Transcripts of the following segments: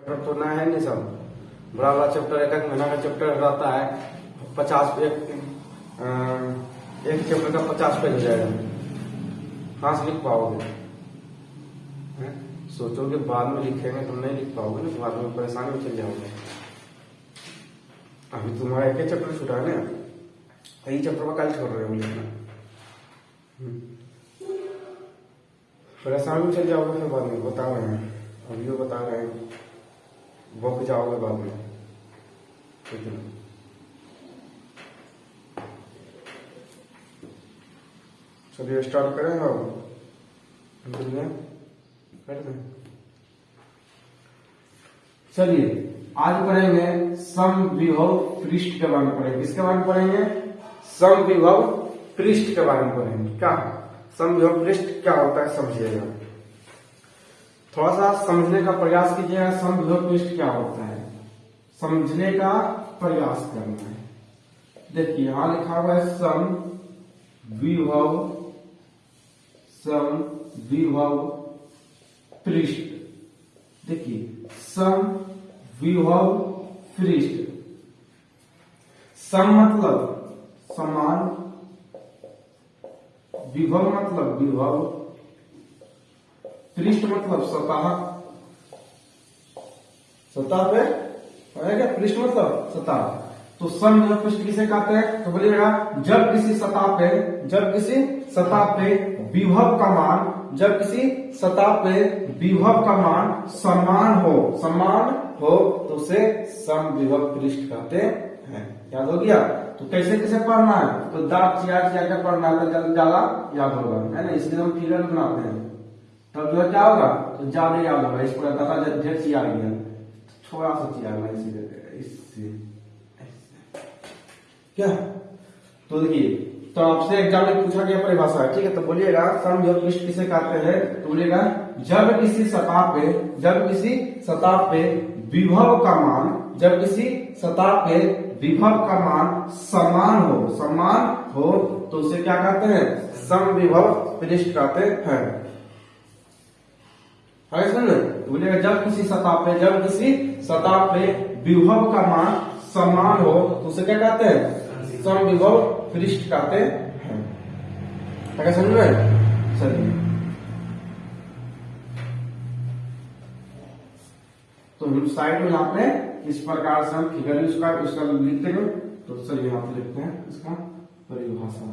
Chapter तो ना है नहीं सब बड़ा बड़ा चैप्टर एक एक महीना का चैप्टर रहता है 50 एक चैप्टर का 50 पेज हो जाएगा। कहाँ से लिख पाओगे? सोचोगे बाद में लिखेंगे तुम नहीं लिख पाओगे ना, बाद में परेशानी में चल जाओगे। अभी तुम्हारा एक ही चैप्टर छूटा है ना, यही चैप्टर का कल छोड़ रहे हो लिखना, परेशानी में चल जाओगे। फिर बाद में बता रहे हैं, अभी वो बता रहे हैं, बक जाओगे बाद में। ठीक है, चलिए स्टार्ट करें अब। चलिए आज पढ़ेंगे समविभव पृष्ठ के बारे में पढ़ेंगे। किसके बारे में पढ़ेंगे? समविभव पृष्ठ के बारे में पढ़ेंगे। क्या समविभव पृष्ठ क्या होता है समझिएगा, थोड़ा सा समझने का प्रयास कीजिएगा। समविभव पृष्ठ क्या होता है समझने का प्रयास करना है। देखिए यहां लिखा हुआ है समविभव पृष्ठ। देखिए समविभव पृष्ठ, सम मतलब समान, विभव मतलब विभव, पृष्ठ मतलब सतह। सतह पे है क्या? पृष्ठ मतलब सतह। तो समविभव पृष्ठ किसे कहते हैं? तो बोलिएगा जब किसी सतह पे विभव का मान, जब किसी सतह पे विभव का मान समान हो तो उसे समविभव पृष्ठ कहते हैं। याद हो गया? तो कैसे कैसे पढ़ना है? तो दांत चिया के पढ़ना है तो ज्यादा याद होगा, है ना। इसलिए हम फिगर बनाते हैं, तब जो क्या होगा तो ज्यादा याद होगा। इस पर दाता जब ढेर चिया गया, थोड़ा सा चिया गया इससे क्या। तो देखिए, तो आपसे एग्जाम में पूछा गया परिभाषा है, ठीक है। तो बोलिएगा समविभव पृष्ठ किसे कहते हैं? तो बोलिएगा जब किसी सतह पे विभव का मान, जब किसी सतह पे विभव का मान समान हो तो उसे क्या कहते हैं? समविभव पृष्ठ कहते हैं। बोलिएगा जब किसी सतह पे विभव का मान समान हो तो उसे क्या कहते हैं? समविभव पृष्ठ कहते हैं। क्या समझ में? चलिए तो हम साइड में यहाँ पे इस प्रकार से हम फिगर उसका लिखते हैं। तो चलिए यहाँ पे लिखते हैं इसका परिभाषा।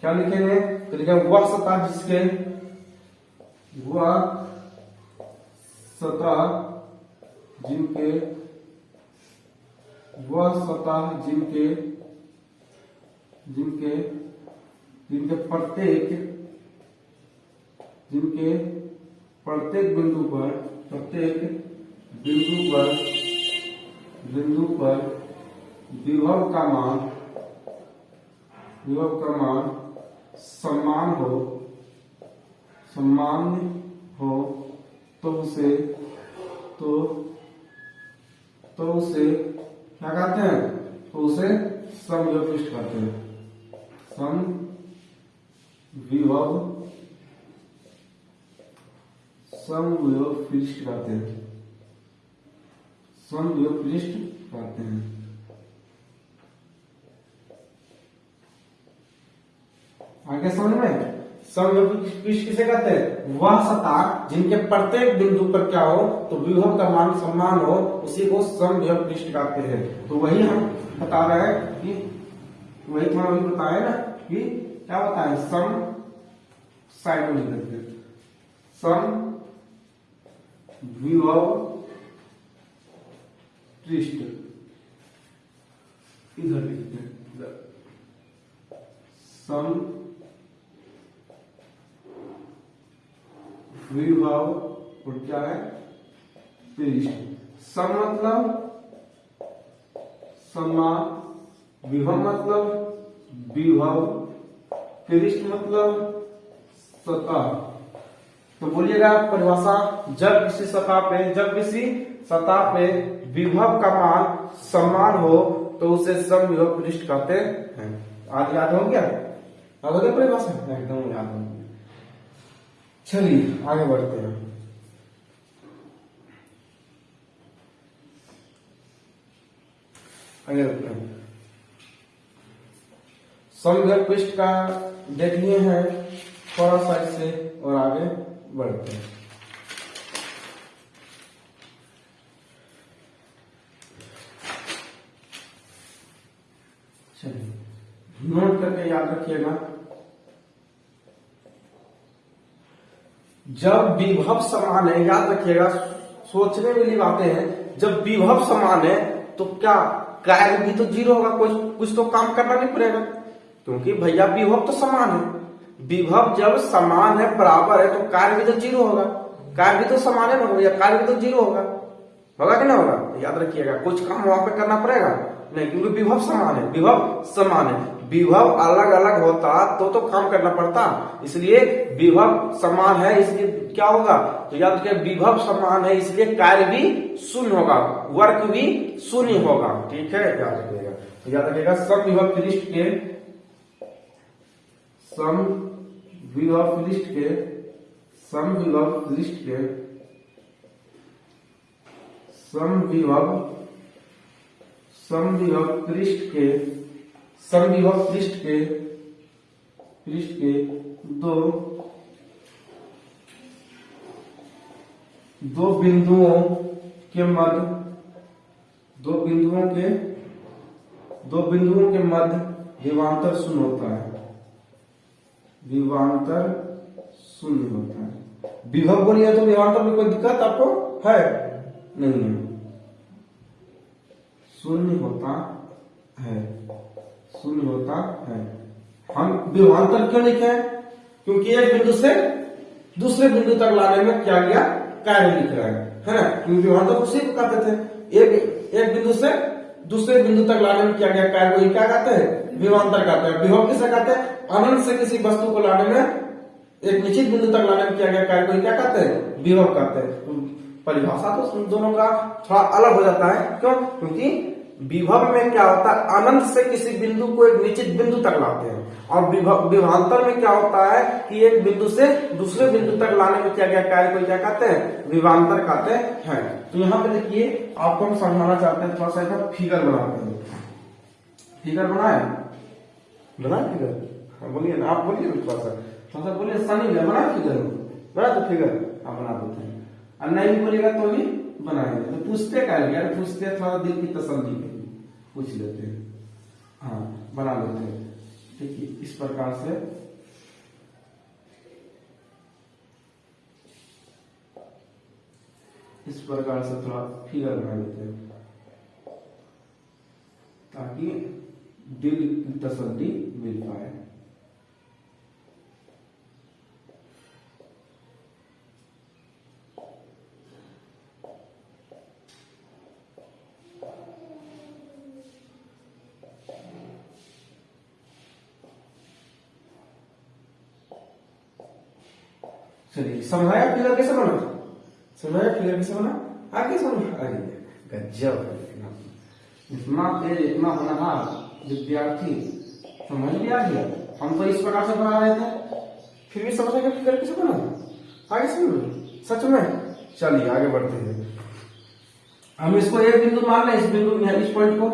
क्या लिखेंगे? तो लिखेंगे वह सतह जिनके प्रत्येक बिंदु पर विभव का मान समान हो तो उसे क्या कहते हैं? तो उसे समविभव पृष्ठ कहते हैं। समविभव पृष्ठ कहते हैं। आगे समझ में? समविभव पृष्ठ किसे कहते हैं? वह सतह जिनके प्रत्येक बिंदु पर क्या हो तो विभव का मान समान हो, उसी को समविभव पृष्ठ कहते हैं। तो वही हम बता रहे हैं कि वही थोड़ा भी बताया ना कि क्या बताए। सम साइड में लिखते हैं, सम विभव पृष्ठ इधर लिखते हैं, सम विभव और क्या है? पृष्ठ। सम मतलब समान, विभव मतलब विभव, पृष्ठ मतलब सतह। तो बोलिएगा परिभाषा, जब किसी सतह पे विभव का मान समान हो तो उसे समविभव पृष्ठ कहते हैं। आज याद हो गया? परिभाषा एकदम याद हो गया। चलिए आगे बढ़ते हैं। आगे बढ़ते हैं। समविभक्त पृष्ठ का देख लिए हैं थोड़ा सा इससे और आगे बढ़ते हैं। चलिए नोट करके याद रखिएगा, जब विभव समान है, याद रखिएगा, सोचने वाली बातें हैं। जब विभव समान है तो क्या कार्य भी तो जीरो होगा, कुछ तो काम करना नहीं पड़ेगा, क्योंकि भैया विभव तो समान है। विभव जब समान है, बराबर है, तो कार्य भी तो जीरो होगा। कार्य भी तो समान है ना भैया, कार्य भी तो जीरो होगा कि ना होगा? याद रखिएगा, कुछ काम वहां पे करना पड़ेगा नहीं, क्योंकि विभव समान है। विभव समान है, विभव अलग अलग होता तो काम करना पड़ता, इसलिए विभव समान है, इसलिए क्या होगा? तो याद रखिए, विभव समान है इसलिए कार्य भी शून्य होगा, वर्क भी शून्य होगा। ठीक है, याद रखिएगा। तो याद रखिएगा, समविभव पृष्ठ के समविभव पृष्ठ के समविभव पृष्ठ के समविभव पृष्ठ के समविभव पृष्ठ के दो बिंदुओं के मध्य विभवांतर शून्य होता है। विभवांतर शून्य होता है। विभव बोलिए तो विभवांतर में कोई दिक्कत आपको है? नहीं है, शून्य होता है, शून्य होता है। हम विभवांतर क्यों लिखे? क्योंकि एक बिंदु से दूसरे बिंदु तक लाने में क्या गया? कार्य लिख रहा है ना? क्योंकि विभवांतर उसी को कहते थे, एक बिंदु से दूसरे बिंदु तक लाने में क्या गया कार्य, वही क्या कहते हैं? विभवांतर कहते हैं। विभव किसे कहते हैं? अनंत से किसी वस्तु को लाने में, एक निश्चित बिंदु तक लाने में किया गया कार्य को क्या कहते हैं? विभव कहते हैं। परिभाषा तो दोनों का थोड़ा अलग हो जाता है। क्यों? क्योंकि विभव में क्या होता है, अनंत से किसी बिंदु को एक निश्चित बिंदु तक लाते हैं, और विभवांतर में क्या होता है कि एक बिंदु से दूसरे बिंदु तक लाने में किया गया कार्य को क्या कहते हैं? विभवांतर कहते हैं। तो यहाँ पे देखिए, आपको हम समझाना चाहते हैं, थोड़ा सा इसका फिगर बनाते हैं। फिगर बनाए फिगर? हाँ बोलिए ना, आप बोलिए ना, थोड़ा सा बोलिए। सनी भैया बना फिगर, बना तो फिगर आप बना देते हैं, और नहीं भी बोलेगा तो भी बनाएंगे। तो पूछते क्या यार, पूछते थोड़ा दिल की तसल्ली के लिए पूछ लेते हैं। हाँ बना लेते हैं। देखिए इस प्रकार से थोड़ा फिगर बना लेते हैं, ताकि दिल की तसल्ली मिल पाए। चलिए समझाया फिगर कैसे बना? समझाया फिगर कैसे बना? आगे समझ आ गई। गजब है, इतना तेज, इतना होनहार विद्यार्थी समझ लिया गया। हम तो इस प्रकार से बना रहे थे, फिर भी समझ गए फिगर कैसे बना? आगे समझ सच में। चलिए आगे बढ़ते हैं। हम इसको एक बिंदु मान लें, इस बिंदु में इस पॉइंट को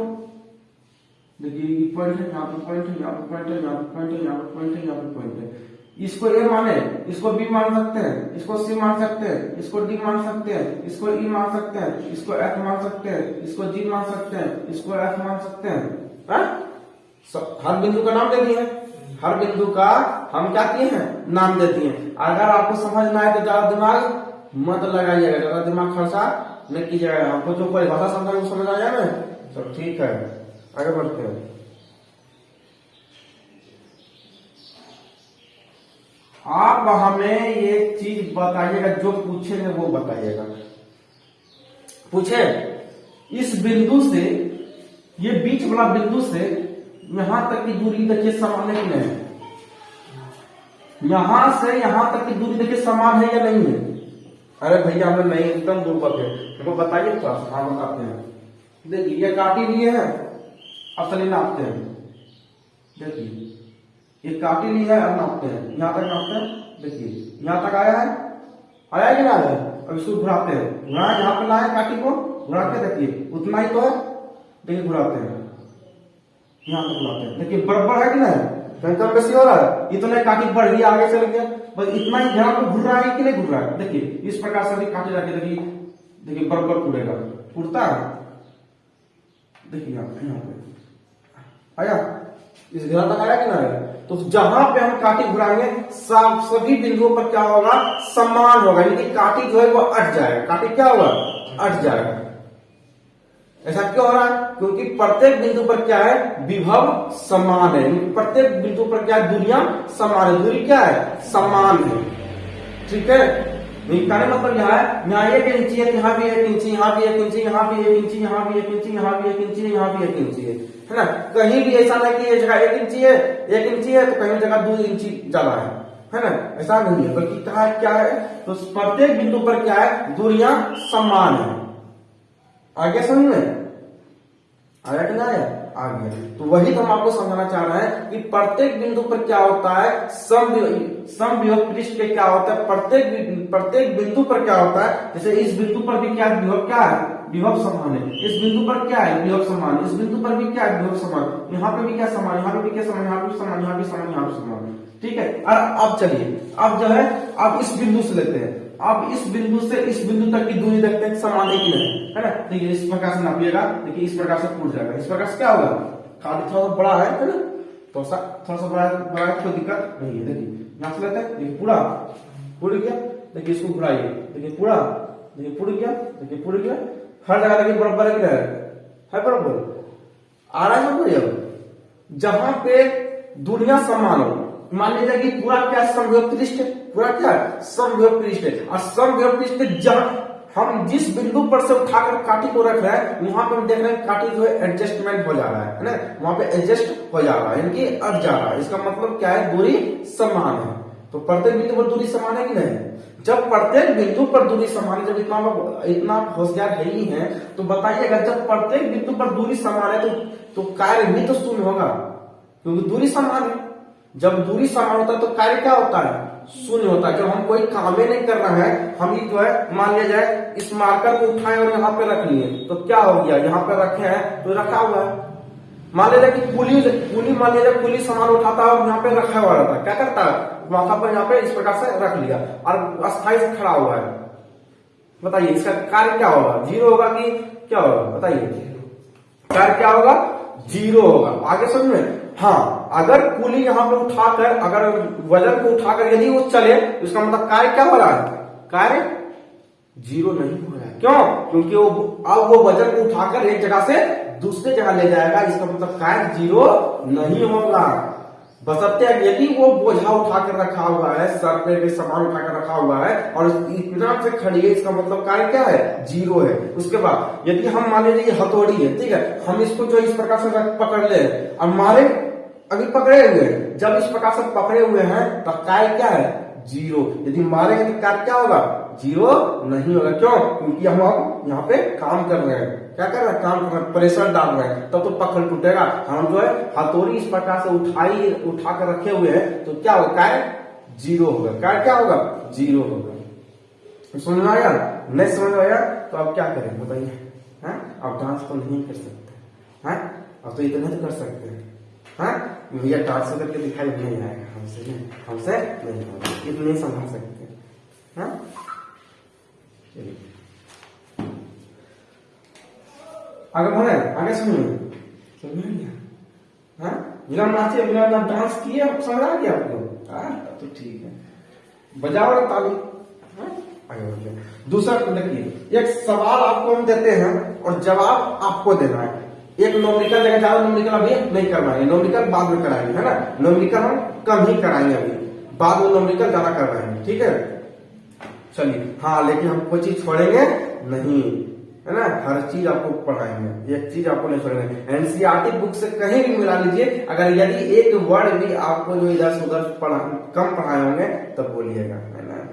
देखिए, पॉइंट है, यहाँ पे पॉइंट है, यहाँ पे पॉइंट है, यहाँ पे पॉइंट है, यहाँ पे पॉइंट है, यहाँ पे पॉइंट है। इसको ए माने, इसको बी मान सकते हैं, इसको सी मान सकते हैं, इसको डी मान सकते हैं, इसको ई मान सकते हैं, इसको एफ मान सकते हैं, इसको जी मान सकते हैं, इसको एफ मान सकते हैं। हर बिंदु का नाम दे दिए हैं, हर बिंदु का हम क्या किए हैं? नाम दे दिए हैं। अगर आपको समझ ना आए तो ज्यादा दिमाग मत लगाइएगा, ज्यादा दिमाग खर्चा नहीं कीजिएगा। हमको जो परिभाषा समझ आ जाए ना, सब ठीक है। आगे बढ़ते हैं। आप हमें एक चीज बताइएगा, जो पूछेंगे वो बताइएगा। पूछे इस बिंदु से, ये बीच वाला बिंदु से यहां तक की दूरी देखिए समान है कि नहीं? यहां से यहां तक की दूरी देखिए समान है या नहीं है? अरे भैया हमें नहीं, एकदम दूर पर है, हमको बताइए थोड़ा सा। हाँ बताते हैं। देखिए ये काटी लिए है, अब चलिए नापते हैं। देखिए ये काटी ली है, अब नापते हैं। यहां तक नापते हैं, देखिए यहाँ तक आया है कि ना आया? अब इसको घुराते हैं, घुरा यहाँ पे लाए काटी को, घुरा के देखिए उतना ही तो है, देखिए घुराते हैं, यहाँ तक घुराते हैं, देखिए बराबर है कि नहीं? कहीं कम बेसी हो रहा है? इतना काटी बढ़ गया, आगे चल गया, बस इतना ही ध्यान पे घुर रहा है कि नहीं घुर रहा है? देखिए इस प्रकार से भी काटे जाके देखिए, देखिए बराबर उड़ेगा, उड़ता है, देखिए यहाँ पे आया, इस घेरा तक आया कि ना आया? तो जहां पे हम काटी घुराएंगे सभी बिंदुओं पर क्या होगा? समान होगा, यानी कि काटी जो है वो अट जाएगा, काटी क्या होगा? अट जाएगा। ऐसा क्यों हो रहा है? क्योंकि प्रत्येक बिंदु पर क्या है? विभव समान है, प्रत्येक बिंदु पर क्या है? दूरियां समान है, दूरी क्या है? समान है, ठीक है। कहने मतलब यह है, यहाँ 1 इंची है, यहाँ भी 1 इंची, यहाँ भी 1 इंची, यहाँ भी 1 इंची, यहाँ भी 1 इंची, यहाँ भी 1 इंची, यहाँ भी 1 इंची है ना? कहीं भी ऐसा नहीं कि ये जगह 1 इंची है, 1 इंची है तो कहीं जगह 2 इंची ज्यादा है ना? ऐसा नहीं है, बल्कि क्या है? तो प्रत्येक बिंदु पर क्या है? दूरियां समान है। आगे समझ में आया कि ना आया? आ गया। तो वही तो हम आपको समझाना चाह रहे हैं कि प्रत्येक बिंदु पर क्या होता है? समविभव पृष्ठ पे क्या होता है? प्रत्येक बिंदु पर क्या होता है? जैसे इस बिंदु पर भी क्या विभव क्या है? विभव समान है। इस बिंदु पर क्या है? विभव समान। इस बिंदु पर भी क्या है? विभव समान। यहाँ पे भी क्या समान, यहाँ पे भी क्या समान, यहाँ पे समान, यहाँ भी समान, यहाँ पे समान, ठीक है। और अब चलिए, अब जो है अब इस बिंदु से लेते हैं, अब इस बिंदु से इस बिंदु तक की दूरी देखते हैं समान है कि नहीं, है ना? देखिए इस प्रकार से नापिएगा, देखिए इस प्रकार से टूट जाएगा, इस प्रकार से क्या होगा? खाली थोड़ा सा बड़ा है ना, तो थोड़ा सा बड़ा है, कोई दिक्कत नहीं है। देखिए यहाँ से लेते हैं, देखिए पूरा पुड़ गया, देखिए इसको घुराइए, देखिए पूरा, देखिए पुड़ गया, देखिए पुड़ गया, हर जगह देखिए बराबर है बराबर आ रहा है ना? जहां पे दूरियां समान हो, मान लीजिए कि पूरा क्या समविभव पृष्ठ है, पूरा क्या है? समविभव पृष्ठ है। और समविभव पृष्ठ जहां हम जिस बिंदु पर से उठाकर काटी को रख रहे हैं, वहां पर हम देख रहे हैं काटी जो है एडजस्टमेंट हो जा रहा है ना? वहां पे एडजस्ट हो जा रहा है, यानी कि अट जा रहा है। इसका मतलब क्या है? दूरी समान है। तो प्रत्येक बिंदु पर दूरी समान है कि नहीं? जब प्रत्येक बिंदु पर दूरी समान है, जब इतना होशियार है ही है, तो बताइएगा जब प्रत्येक बिंदु पर दूरी समान है तो कार्य भी तो शून्य होगा, क्योंकि दूरी समान है। जब दूरी समान होता है तो कार्य क्या होता है? शून्य होता है। जब हम कोई काम ही नहीं कर रहे हैं, हम ही जो है मान लिया जाए इस मार्कर को उठाए और यहाँ पे रख लिए, तो क्या हो गया? यहाँ पे रखे हैं तो रखा हुआ है। मान लीजिए कि पुली मान लीजिए पुली सामान उठाता है और यहाँ पे रखा हुआ रहता है, क्या करता है? माथा पर यहाँ पे इस प्रकार से रख लिया और अस्थायी से खड़ा हुआ है। बताइए इसका कार्य क्या होगा? जीरो होगा कि क्या होगा? बताइए कार्य क्या होगा? जीरो होगा। आगे समझ में? हाँ, अगर पुली यहाँ पे उठाकर, अगर वजन को उठाकर यदि वो चले तो इसका मतलब कार्य क्या हो रहा है? कार्य जीरो नहीं हो रहा है। क्यों? क्योंकि वो अब वो वजन को उठाकर एक जगह से दूसरे जगह ले जाएगा, इसका मतलब कार्य जीरो नहीं होगा। बशर्ते यदि वो बोझा उठाकर रखा हुआ है, सर पे भी सामान उठाकर रखा हुआ है और इतना से खड़ी है, इसका मतलब कार्य क्या है? जीरो है। उसके बाद यदि हम मान लीजिए हथौड़ी है, ठीक है, हम इसको जो इस प्रकार से पकड़ ले और मारे, अभी पकड़े हुए हैं, जब इस प्रकार से पकड़े हुए हैं तो कार्य क्या है? जीरो। यदि मारेंगे तो कार्य क्या होगा? जीरो नहीं होगा। क्यों? क्योंकि हम अब यहाँ पे काम कर रहे हैं। क्या कर रहे हैं? काम कर रहे हैं, प्रेशर डाल रहे हैं, तब तो पकड़ टूटेगा। हम जो है हथौड़ी इस प्रकार से उठा कर रखे हुए हैं तो क्या होगा? कार्य जीरो होगा। कार्य क्या होगा? जीरो होगा। समझ में आया? नहीं समझ में आया तो अब क्या करें बताइए? अब डांस तो नहीं कर सकते हैं, अब तो इतना तो कर सकते हैं। भैया डांस करके दिखाई नहीं आएगा, हमसे नहीं होगा, इतने संभाल सकते हैं। चलिए आगे बढ़े, आगे सुनिए। समझ गया? बिना नाचे बिना डांस किए समझ आ गया आपको? तो ठीक है, बजाओ ताली। आगे बढ़िए। दूसरा देखिए, एक सवाल आपको हम देते हैं और जवाब आपको देना है। एक न्यूमेरिकल जगह ज्यादा न्यूमेरिकल अभी नहीं करवाएंगे, न्यूमेरिकल बाद में कराएंगे, है ना? न्यूमेरिकल हम कम ही कराएंगे, अभी बाद में न्यूमेरिकल ज्यादा करवाएंगे, ठीक है? चलिए, हाँ, लेकिन हम कोई चीज छोड़ेंगे नहीं, है ना? हर चीज आपको पढ़ाएंगे, एक चीज आपको नहीं छोड़ेंगे। एनसीईआरटी बुक से कहीं भी मिला लीजिए, अगर यदि एक वर्ड भी आपको जो इधर से उधर कम पढ़ाए होंगे तब बोलिएगा, है ना?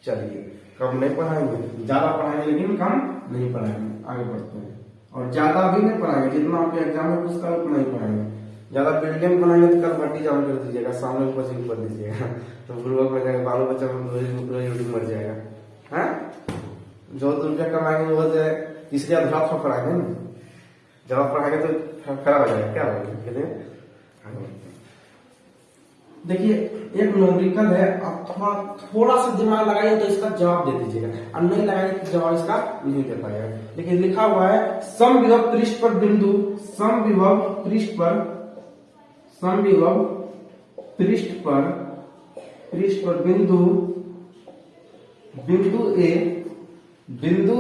चलिए, कम नहीं पढ़ाएंगे, ज्यादा पढ़ाएंगे लेकिन कम नहीं पढ़ाएंगे। आगे बढ़ते हैं, और ज्यादा भी नहीं पढ़ाएंगे, जितना आपके एग्जाम में पूछता है उतना ही पढ़ाएंगे। ज्यादा बिल्डिंग बनाएंगे तो कल भट्टी जाम कर दीजिएगा, सामने ऊपर से ऊपर दीजिएगा तो बुढ़वा हो जाएगा, बाल बच्चा रोज मर जाएगा। हाँ, जो 2 रुपया कमाएंगे वो इसलिए अध्याप पर पढ़ाएंगे ना, जब आप पढ़ाएंगे तो खराब हो जाएगा। क्या होगा देखिए, एक न्यूमेरिकल है, आप थोड़ा सा दिमाग लगाइए तो इसका जवाब दे दीजिएगा, और नहीं लगाइए तो जवाब इसका नहीं दे पाएगा। देखिए लिखा हुआ है समविभव पृष्ठ पर बिंदु, समविभव पृष्ठ पर, समविभव पृष्ठ पर बिंदु, बिंदु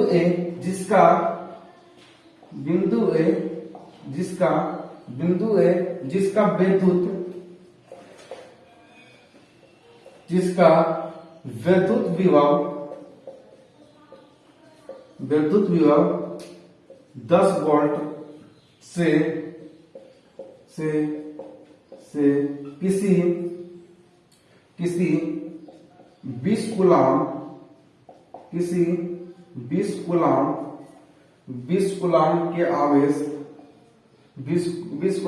ए जिसका विद्युत विभव 10 वोल्ट से किसी 20 कूलाम के आवेश, 20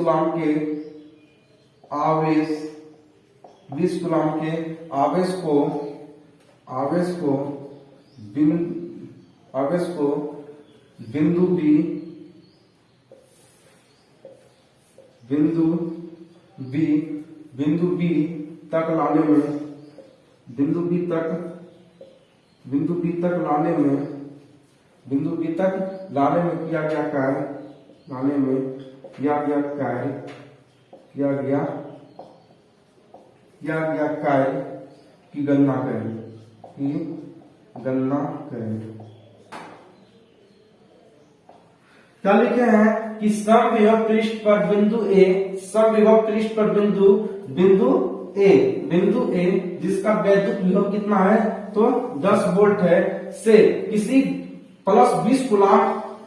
कूलाम के आवेश को बिंदु बी तक लाने में किया गया कार्य की गणना करें। क्या लिखे हैं कि समविभव पृष्ठ पर बिंदु ए जिसका वैद्युत विभव कितना है तो 10 वोल्ट है, से किसी प्लस 20 कूलाम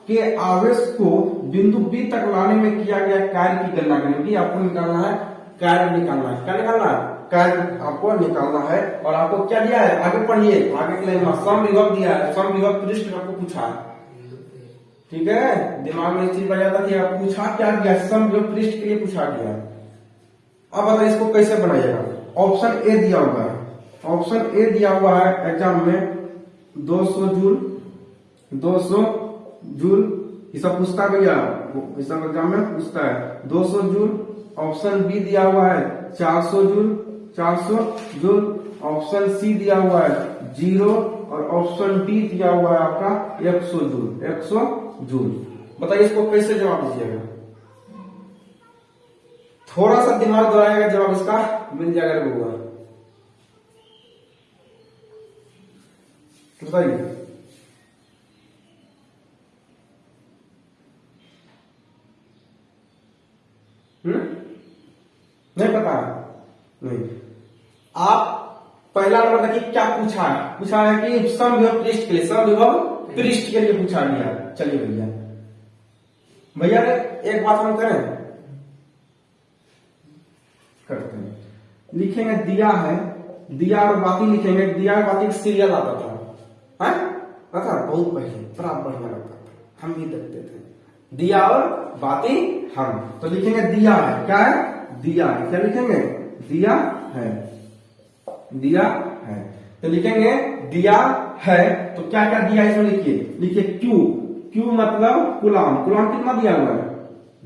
के आवेश को बिंदु बी तक लाने में किया गया कार्य की गणना करेंगे। आपको निकालना है, कार्य निकालना है। क्या निकालना है? कार्य आपको निकालना है। और आपको क्या दिया है, आगे पढ़िए, आगे के लाइन में समविभव दिया है, समविभव पृष्ठ आपको पूछा है, ठीक है। दिमाग में इस चीज बजा था कि आप पूछा क्या गया, समविभव पृष्ठ के लिए पूछा गया। अब बताइए इसको कैसे बनाइएगा। ऑप्शन ए दिया हुआ है, ऑप्शन ए दिया हुआ है एग्जाम में 200 जूल ये सब पूछता है भैया, इस सब एग्जाम में पूछता है 200 जूल। ऑप्शन बी दिया हुआ है 400 जूल। ऑप्शन सी दिया हुआ है 0 और ऑप्शन डी दिया हुआ है आपका 100 जूल। बताइए इसको कैसे जवाब दीजिएगा। थोड़ा सा दिमाग दौड़ाएगा, जवाब इसका मिल जाएगा होगा। बताइए नहीं पता नहीं। आप पहला नंबर देखिए क्या पूछा है, कि समविभव पृष्ठ के लिए, समविभव पृष्ठ के लिए पूछा गया। चलिए भैया ने एक बात हम करते हैं, लिखेंगे दिया है, दिया और बाती लिखेंगे। दिया और बाती सीरियल आता था, बहुत पहले, बड़ा बढ़िया लगता था, हम भी देखते थे। दिया और बाती हम, तो लिखेंगे दिया है। क्या है? दिया है। क्या लिखेंगे? दिया है, दिया है। तो लिखेंगे दिया है, तो क्या क्या दिया इसमें लिखिए क्यू मतलब कूलाम। कूलाम कितना दिया हुआ है?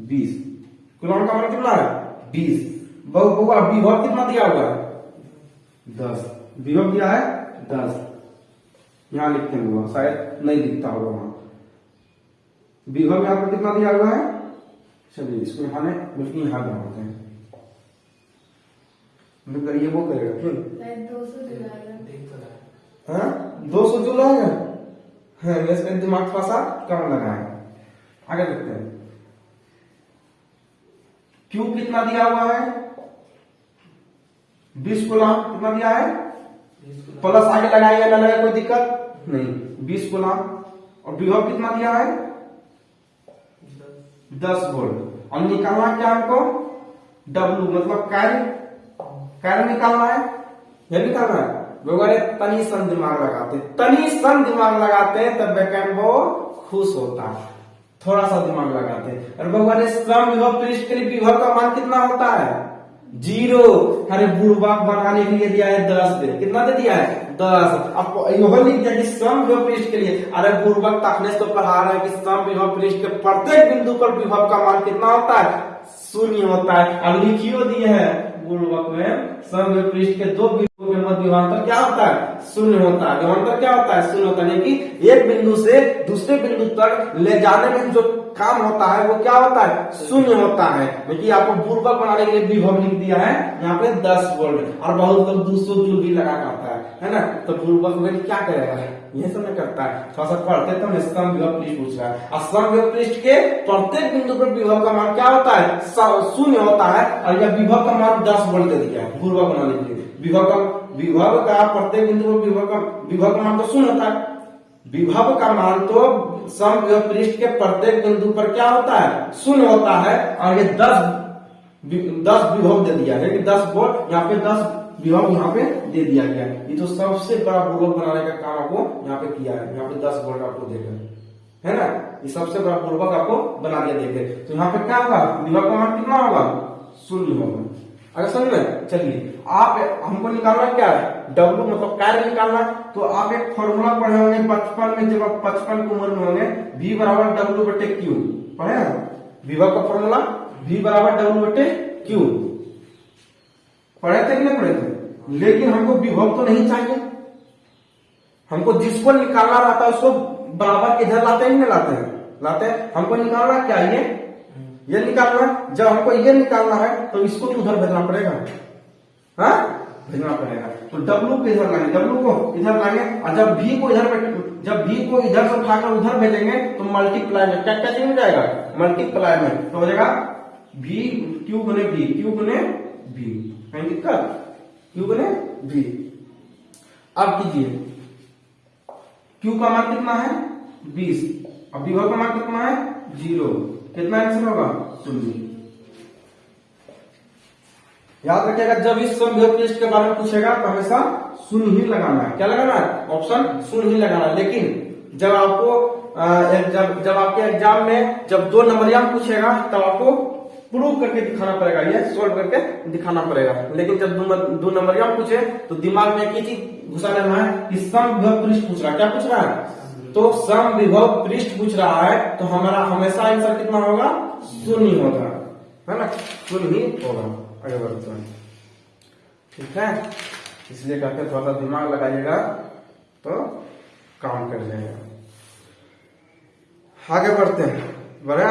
20। कूलाम का मतलब कितना है? 20। विभव कितना दिया हुआ है? 10। विभव दिया है 10। यहां लिखते हैं, शायद नहीं दिखता होगा वहां। विभव यहाँ पर कितना दिया हुआ है? चलिए इसको यहां बल्कि यहां बनाते हैं, ये वो करेगा 200 जूल आएगा। हाँ, इसका दिमाग थोड़ा सा कम लगा है। आगे देखते हैं, क्यू कितना दिया हुआ है? 20 कूलाम कितना दिया है? प्लस आगे लगाइए, ना लगाए कोई दिक्कत नहीं, 20 कूलाम। और विभव कितना दिया है? 10 वोल्ट। और निकालना क्या हमको? W मतलब कार्य निकालना है, यह निकालना है। तनी सन दिमाग लगाते तब वैकेंट वो खुश होता। थोड़ा सा दिमाग लगाते हैं। अरे भगवान ने सम विभव पृष्ठ के लिए विभव का मान कितना होता है? 0। अरे बुड़बाक बनाने के लिए दिया है 10 दे, कितना दे दिया है? 10। आपको यह लिख दिया कि सम विभव पृष्ठ के लिए, अरे बुड़बाक ताकने से तो पढ़ा रहा है कि सम विभव पृष्ठ के प्रत्येक बिंदु पर विभव का मान कितना होता है? 0 होता है। अब लिखियो दिए है बुड़बाक में सम विभव पृष्ठ के दो बिंदुओं के मध्य विभवांतर क्या होता है? 0 होता है। विभवांतर क्या होता है? 0 होता है। कि एक बिंदु से दूसरे बिंदु तक ले जाने में जो काम होता है वो क्या होता है? 0 होता है। क्योंकि आपको बुड़बक बनाने के लिए विभव लिख दिया है यहाँ पे 10 वोल्ट, और बहुत लोग 200 किलो भी लगा आता है ना। तो बुड़बक में क्या करेगा? ये सब नहीं करता है। थोड़ा सा पढ़ते तो सम विभव पृष्ठ पूछ रहा है। और सम विभव पृष्ठ के प्रत्येक बिंदु पर विभव का मान क्या होता है? 0 होता है। और यह विभव का मान 10 वोल्ट दे दिया है बुड़बक बनाने के लिए। विभव का प्रत्येक बिंदु पर विभव का मान तो 0 होता है। विभव का मान तो सम विभव पृष्ठ के प्रत्येक बिंदु पर क्या होता है? 0 होता है। और ये 10 विभव दे दिया है, 10 वोल्ट यहाँ पे 10 विभव यहाँ पे दे दिया गया। ये तो सबसे बड़ा बुड़बक बनाने का काम आपको यहाँ पे किया है। यहाँ पे 10 वोल्ट आपको देगा, है ना। ये सबसे बड़ा बुड़बक आपको बना दिया देखे। तो यहाँ पे क्या होगा? विभव का मान कितना होगा? 0 होगा। अगर समझ में, चलिए आप हमको निकालना क्या है? W मतलब कार्य निकालना। तो आप एक फॉर्मूला पढ़े होंगे बचपन में, जब आप 55 की उम्र में होंगे, V बराबर W बटे Q पढ़े हैं। विभव का फॉर्मूला V बराबर W बटे Q पढ़े थे कि नहीं पढ़े थे? लेकिन हमको विभव तो नहीं चाहिए। हमको जिसको निकालना रहता है उसको बराबर इधर लाते हैं नहीं लाते हैं? लाते हैं। हमको निकालना क्या? ये निकालना। जब हमको ये निकालना है तो इसको तो उधर भेजना पड़ेगा, हाँ भेजना पड़ेगा। तो W को इधर लाएंगे, W को इधर लाएंगे, और जब V को इधर से उठाकर उधर भेजेंगे तो मल्टीप्लाई में क्या क्या चेंज हो जाएगा? मल्टीप्लाई में तो हो जाएगा V Q गुने V, Q गुने V। कहीं दिक्कत? Q गुने V। अब कीजिए, Q का मान कितना है? 20। अब विभव का मान कितना है? 0। कितना आंसर होगा? 0। याद रखिएगा, जब इस सम विभव पृष्ठ के बारे में पूछेगा तो हमेशा 0 ही लगाना है। क्या लगाना है? ऑप्शन 0 ही लगाना है। लेकिन जब आपको जब आपके एग्जाम में जब 2 नंबरिया पूछेगा तब आपको प्रूव करके दिखाना पड़ेगा, ये सोल्व करके दिखाना पड़ेगा। लेकिन जब 2 नंबरिया पूछे तो दिमाग में एक ही चीज घुसा लेना है कि सम विभव पृष्ठ पूछ रहा है। क्या पूछ रहा है? तो सम विभव पृष्ठ पूछ रहा है तो हमारा हमेशा आंसर कितना होगा? 0 होगा, है ना। 0 ही होगा। आगे बढ़ते हैं, ठीक है। इसलिए कहते थोड़ा सा दिमाग लगाइएगा तो काम कर जाएगा। आगे बढ़ते हैं, बढ़े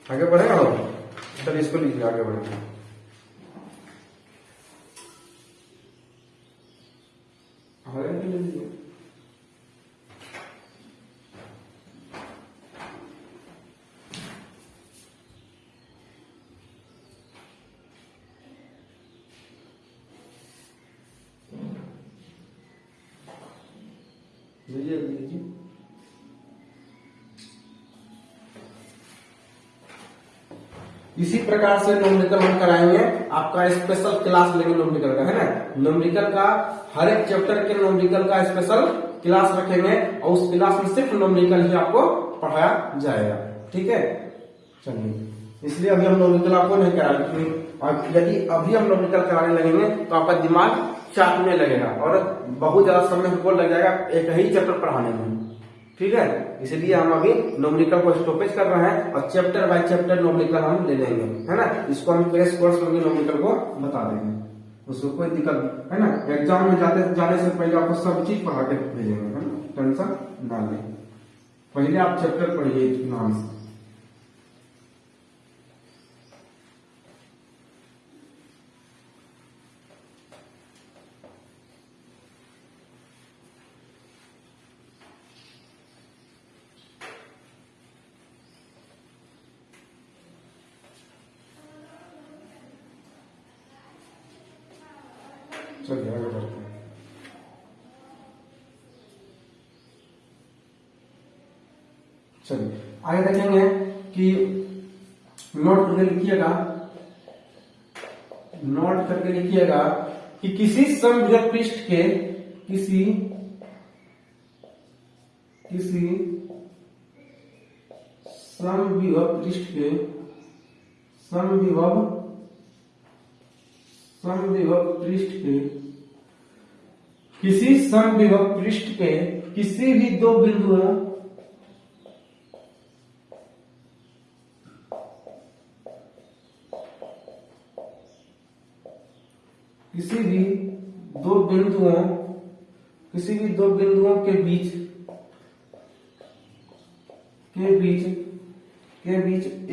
आगे बढ़े हो। चलिए इसको लीजिए, आगे बढ़ते हैं। लीजिए। इसी प्रकार से न्यूमेरिकल हम कराएंगे। आपका स्पेशल क्लास लेंगे न्यूमेरिकल का, है ना। न्यूमेरिकल का हर एक चैप्टर के न्यूमेरिकल का स्पेशल क्लास रखेंगे और उस क्लास में सिर्फ न्यूमेरिकल ही आपको पढ़ाया जाएगा, ठीक है। चलिए, इसलिए अभी हम न्यूमेरिकल आपको नहीं करा रहे। यदि अभी हम न्यूमेरिकल कराने लगेंगे तो आपका दिमाग चाटने लगेगा और बहुत ज्यादा समय हमको लग जाएगा एक ही चैप्टर पढ़ाने में, ठीक है। इसलिए हम अभी न्यूमेरिकल को स्टॉपेज कर रहे हैं और चैप्टर बाय चैप्टर न्यूमेरिकल हम ले लेंगे, है ना। इसको हम क्रेश कोर्स में न्यूमेरिकल को बता देंगे, उसको कोई दिक्कत, है ना। एग्जाम में जाने से पहले आपको सब चीज पढ़ा के भेजेंगे, है ना। टेंशन ना लें, पहले आप चैप्टर पढ़िए इत्मीनान से। चलिए आगे बढ़ते हैं। चलिए आगे देखेंगे कि नोट करके लिखिएगा कि किसी समविभव पृष्ठ के किसी समविभव पृष्ठ के समविभव पृष्ठ के किसी समविभव पृष्ठ के किसी भी दो बिंदुओं किसी भी दो बिंदुओं के बीच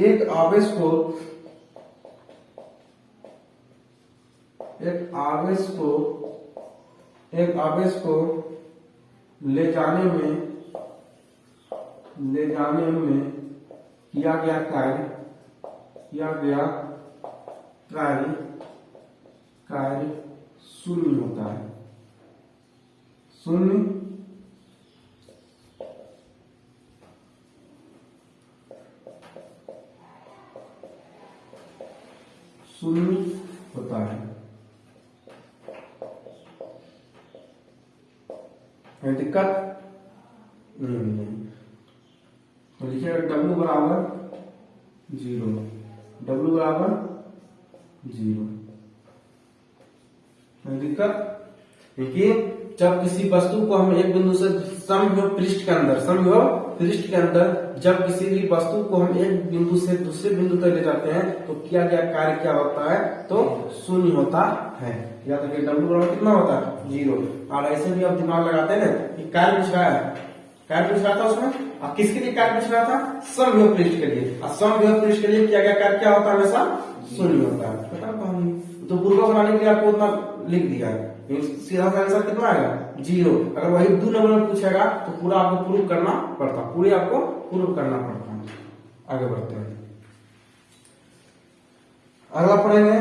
एक आवेश को ले जाने में किया गया कार्य शून्य होता है। शून्य होता है। दिक्कत नहीं। तो लिखिएगा W बराबर 0। दिक्कत देखिए, जब किसी वस्तु को हम एक बिंदु से समविभव पृष्ठ के अंदर जब किसी भी वस्तु को हम एक बिंदु से दूसरे बिंदु तक ले जाते हैं तो किया गया कार्य क्या होता है, तो शून्य होता है। याद रखिए W बराबर कितना होता है, 0। और ऐसे भी आप दिमाग लगाते हैं ना कि कार्य पूछ रहा था उसमें, और किसके लिए कार्य पूछ रहा था, समविभव पृष्ठ के लिए। और समविभव पृष्ठ के लिए किया गया कार्य क्या होता है, हमेशा शून्य होता है। तो पूर्व बनाने के लिए आपको उतना लिख दिया है। सीधा आंसर कितना आएगा, 0। अगर वही 2 नंबर में पूछेगा तो पूरा आपको प्रूव करना पड़ता, आगे बढ़ते हैं। अगला पढ़ेंगे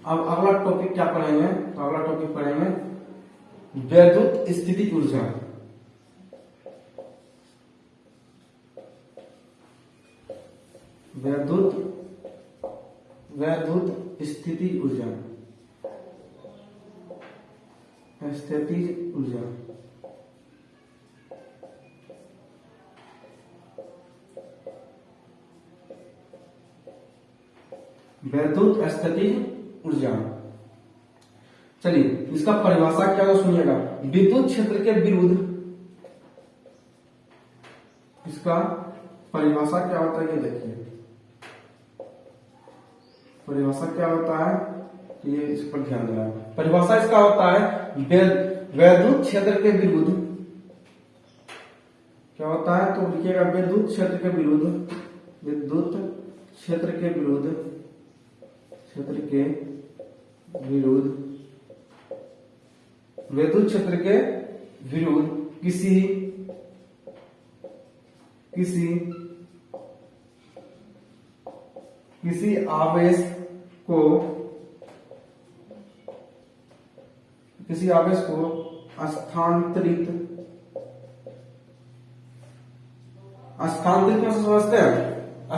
अब अगला टॉपिक क्या पढ़ेंगे, तो अगला टॉपिक पढ़ेंगे वैद्युत स्थितिज ऊर्जा। वैद्युत स्थितिज ऊर्जा। वैद्युत स्थितिज ऊर्जा। चलिए इसका परिभाषा क्या है सुनिएगा। विद्युत क्षेत्र के विरुद्ध, इसका परिभाषा क्या होता है ये देखिए। परिभाषा क्या होता है, ये इस पर ध्यान देना। परिभाषा इसका होता है वैद्युत क्षेत्र के विरुद्ध क्या होता है, तो लिखिएगा वैद्युत क्षेत्र के विरुद्ध किसी आवेश को स्थानांतरित में समझते हैं।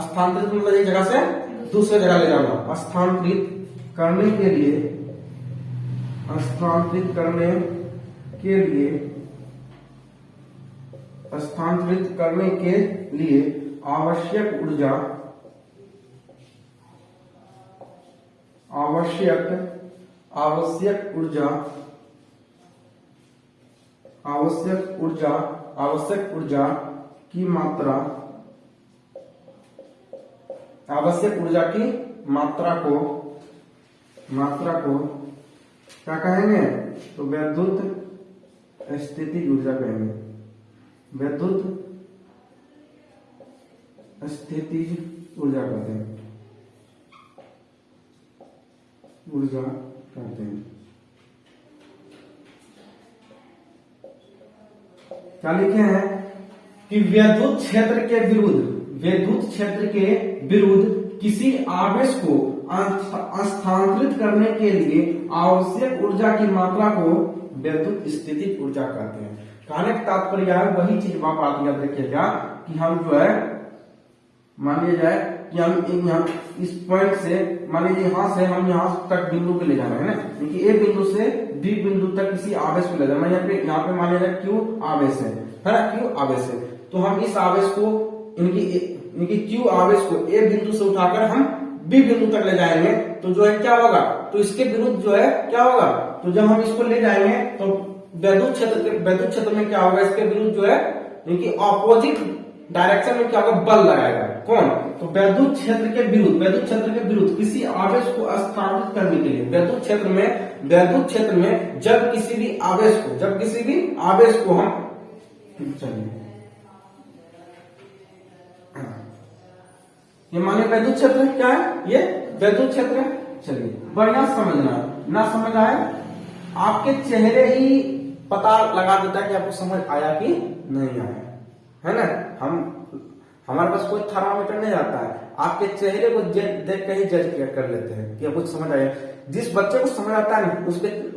स्थानांतरित मतलब एक जगह से दूसरे जगह ले जाना। स्थानांतरित करने के लिए आवश्यक ऊर्जा की मात्रा को क्या कहेंगे, तो वैद्युत स्थितिज ऊर्जा कहेंगे। वैद्युत स्थितिज ऊर्जा कहते हैं। क्या लिखे हैं कि वैद्युत क्षेत्र के विरुद्ध किसी आवेश को स्थानांतरित करने के लिए आवश्यक ऊर्जा की मात्रा को वैद्युत स्थितिज ऊर्जा कहते हैं। कहने का तात्पर्य है वही चीज बात याद रखिएगा कि हम जो है मान लिया जाए कि हम यहाँ इस पॉइंट से मान लीजिए यहाँ से हम यहाँ तक बिंदु पे ले जाना है ना, क्योंकि ए बिंदु से बी बिंदु तक किसी आवेश को ले जाना। यहाँ पे मान लीजिए क्यू आवेश है ना, क्यू आवेश है। तो हम इस आवेश को इनकी क्यू आवेश को ए बिंदु से उठाकर हम बी बिंदु तक ले जाएंगे, तो जो है क्या होगा, तो इसके विरुद्ध जो है क्या होगा, तो जब हम इसको ले जाएंगे तो वैद्युत क्षेत्र में क्या होगा, इसके विरुद्ध जो है इनकी ऑपोजिट डायरेक्शन में क्या होगा, बल लगाएगा। कौन, तो वैद्युत क्षेत्र के विरुद्ध किसी आवेश को स्थानांतरित करने के लिए वैद्युत क्षेत्र में जब किसी भी आवेश को हम ये माने वैद्युत क्षेत्र क्या है, ये वैद्युत क्षेत्र है। चलिए बढ़िया समझना, ना समझ आए आपके चेहरे ही पता लगा देता है कि आपको समझ आया कि नहीं आया, है ना। हमारे पास कोई थर्मामीटर नहीं आता है, आपके चेहरे को देख के ही जज कर लेते हैं कि आपको समझ आया। जिस बच्चे को समझ आता है ना,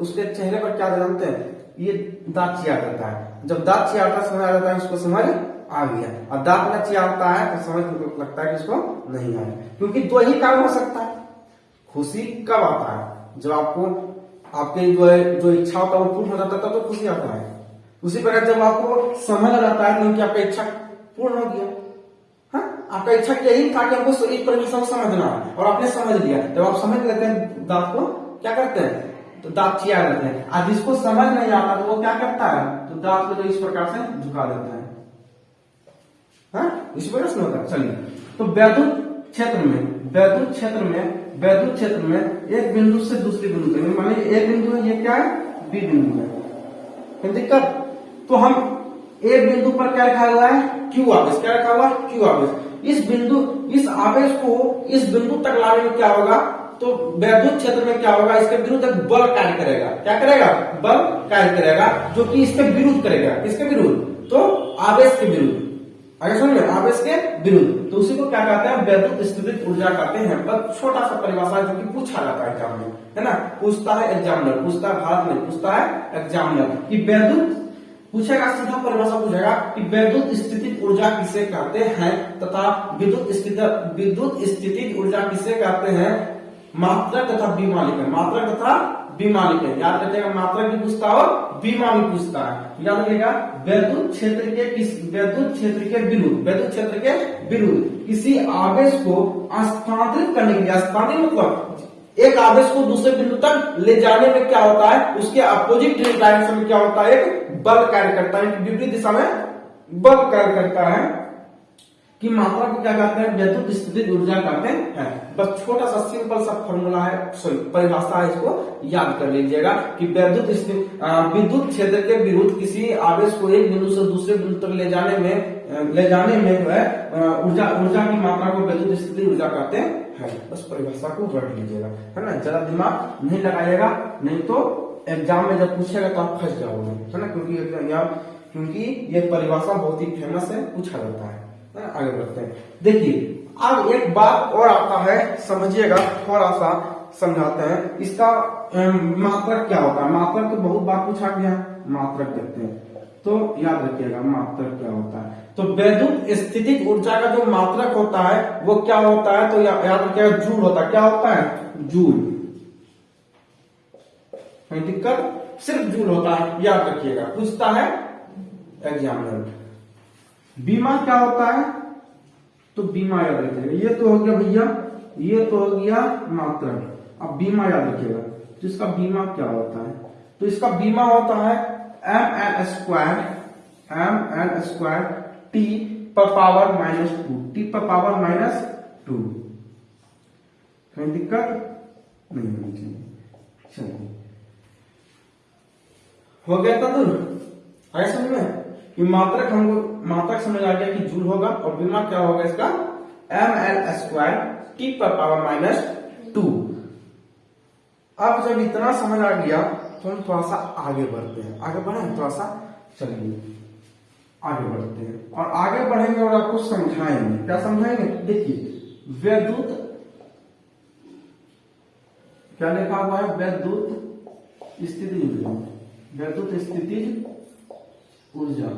उसके चेहरे पर क्या जानते हैं, ये दांत चिया करता है। जब दांत चियाता समझ आ जाता है उसको समझ आ गया, और दांत न चियाता है तो समझ लगता है कि इसको नहीं आया। क्योंकि दो ही काम हो सकता है। खुशी कब आता है, जब आपको आपके जो इच्छा होता है वो पूर्ण हो जाता है, तो खुशी आता है। उसी प्रकार जब आपको समझ आ जाता है कि आपका इच्छा पूर्ण हो गया, हाँ, आपका इच्छा यही था कि आपको इस परिवेश को समझना, और आपने समझ लिया। जब आप समझ लेते हैं दांत को क्या करते हैं, तो दांत चिया लेते हैं। आज जिसको समझ नहीं आता तो वो क्या करता है, तो दांत को तो इस प्रकार से झुका देता है, हाँ, इस प्रकार से होता है। चलिए, तो वैद्युत क्षेत्र में एक बिंदु से दूसरे बिंदु तक, मान लीजिए एक बिंदु है, ये क्या है, बी बिंदु है, कोई दिक्कत। तो हम ए बिंदु पर क्या रखा हुआ है, क्यू आवेश, क्या रखा हुआ है, क्यू आवेश। इस आवेश को इस बिंदु तक लाने में क्या होगा, तो वैद्युत क्षेत्र में क्या होगा, इसके विरुद्ध एक बल कार्य करेगा। क्या करेगा, बल कार्य करेगा, जो कि इसके विरुद्ध करेगा। किसके विरुद्ध, तो आवेश के विरुद्ध। आगे सुनिए, आवेश के विरुद्ध, तो उसी को क्या कहते हैं, वैद्युत स्थितिज ऊर्जा कहते हैं। बस छोटा सा परिभाषा जो कि पूछा जाता है एग्जाम में, है ना, पूछता है एग्जामिनर, पूछता है भारत में, पूछता है एग्जामिनर कि वैद्युत पूछेगा, सीधा परिभाषा पूछेगा कि वैद्युत स्थितिज ऊर्जा किसे कहते हैं, तथा विद्युत स्थितिज ऊर्जा किसे कहते हैं। मात्रक तथा विमालिक, याद रखिएगा, मात्रक भी पूछता है और विमा भी पूछता है। याद रखिएगा, वैद्युत क्षेत्र के विरुद्ध किसी आवेश को स्थानांतरित करने के लिए, स्थानांतरित मतलब एक आवेश को दूसरे बिंदु तक ले जाने में क्या होता है, उसके अपोजिट डायरेक्शन में क्या होता है, एक बल कार्य करता है, विपरीत दिशा में बल कार्य करता है। कि मात्रा को क्या कहते हैं, वैद्युत स्थितिज ऊर्जा कहते हैं। बस छोटा सा सिंपल सा फॉर्मूला है, सॉरी परिभाषा है, इसको याद कर लीजिएगा कि विद्युत क्षेत्र के विरुद्ध किसी आवेश को एक बिंदु से दूसरे बिंदु तक ले जाने में जो है ऊर्जा की मात्रा को वैद्युत स्थितिज ऊर्जा कहते हैं। बस परिभाषा को रट लीजिएगा, है ना, ज्यादा दिमाग नहीं लगाइएगा, नहीं तो एग्जाम में जब पूछेगा तो आप फंस जाओगे, है ना, क्योंकि ये परिभाषा बहुत ही फेमस है, पूछा जाता है। आगे बढ़ते हैं। देखिए, अब एक बात और आता है, समझिएगा, थोड़ा सा समझाते हैं। इसका मात्रक क्या होता है। मात्रक तो बहुत बार पूछा गया, मात्रक कहते हैं, तो याद रखिएगा मात्रक क्या होता है। तो वैद्युत स्थितिज ऊर्जा का जो मात्रक होता है वो क्या होता है, तो याद रखिएगा जूल होता है। क्या होता है, जूल। कोई दिक्कत, सिर्फ जूल होता है, याद रखिएगा, पूछता है एग्जामिनर। बीमा क्या होता है, तो बीमा याद रखिएगा। ये तो हो गया भैया, ये तो हो गया मात्रक। अब बीमा याद रखिएगा, तो इसका बीमा क्या होता है, तो इसका बीमा होता है ml स्क्वायर t पर पावर -2 कोई दिक्कत नहीं होनी चाहिए। चलिए, हो गया था दूर। आगे समझ में कि मात्रक समझ आ गया कि जूल होगा, और बीमा क्या होगा इसका, ml स्क्वायर t पर पावर -2। अब जब इतना समझ आ गया तो हम थोड़ा सा आगे बढ़ते हैं। आगे बढ़े थोड़ा सा, चलिए आगे बढ़ते हैं, और आगे बढ़ेंगे और आपको समझाएंगे। क्या समझाएंगे, देखिए, वैद्युत क्या लिखा हुआ है, वैद्युत स्थितिज ऊर्जा।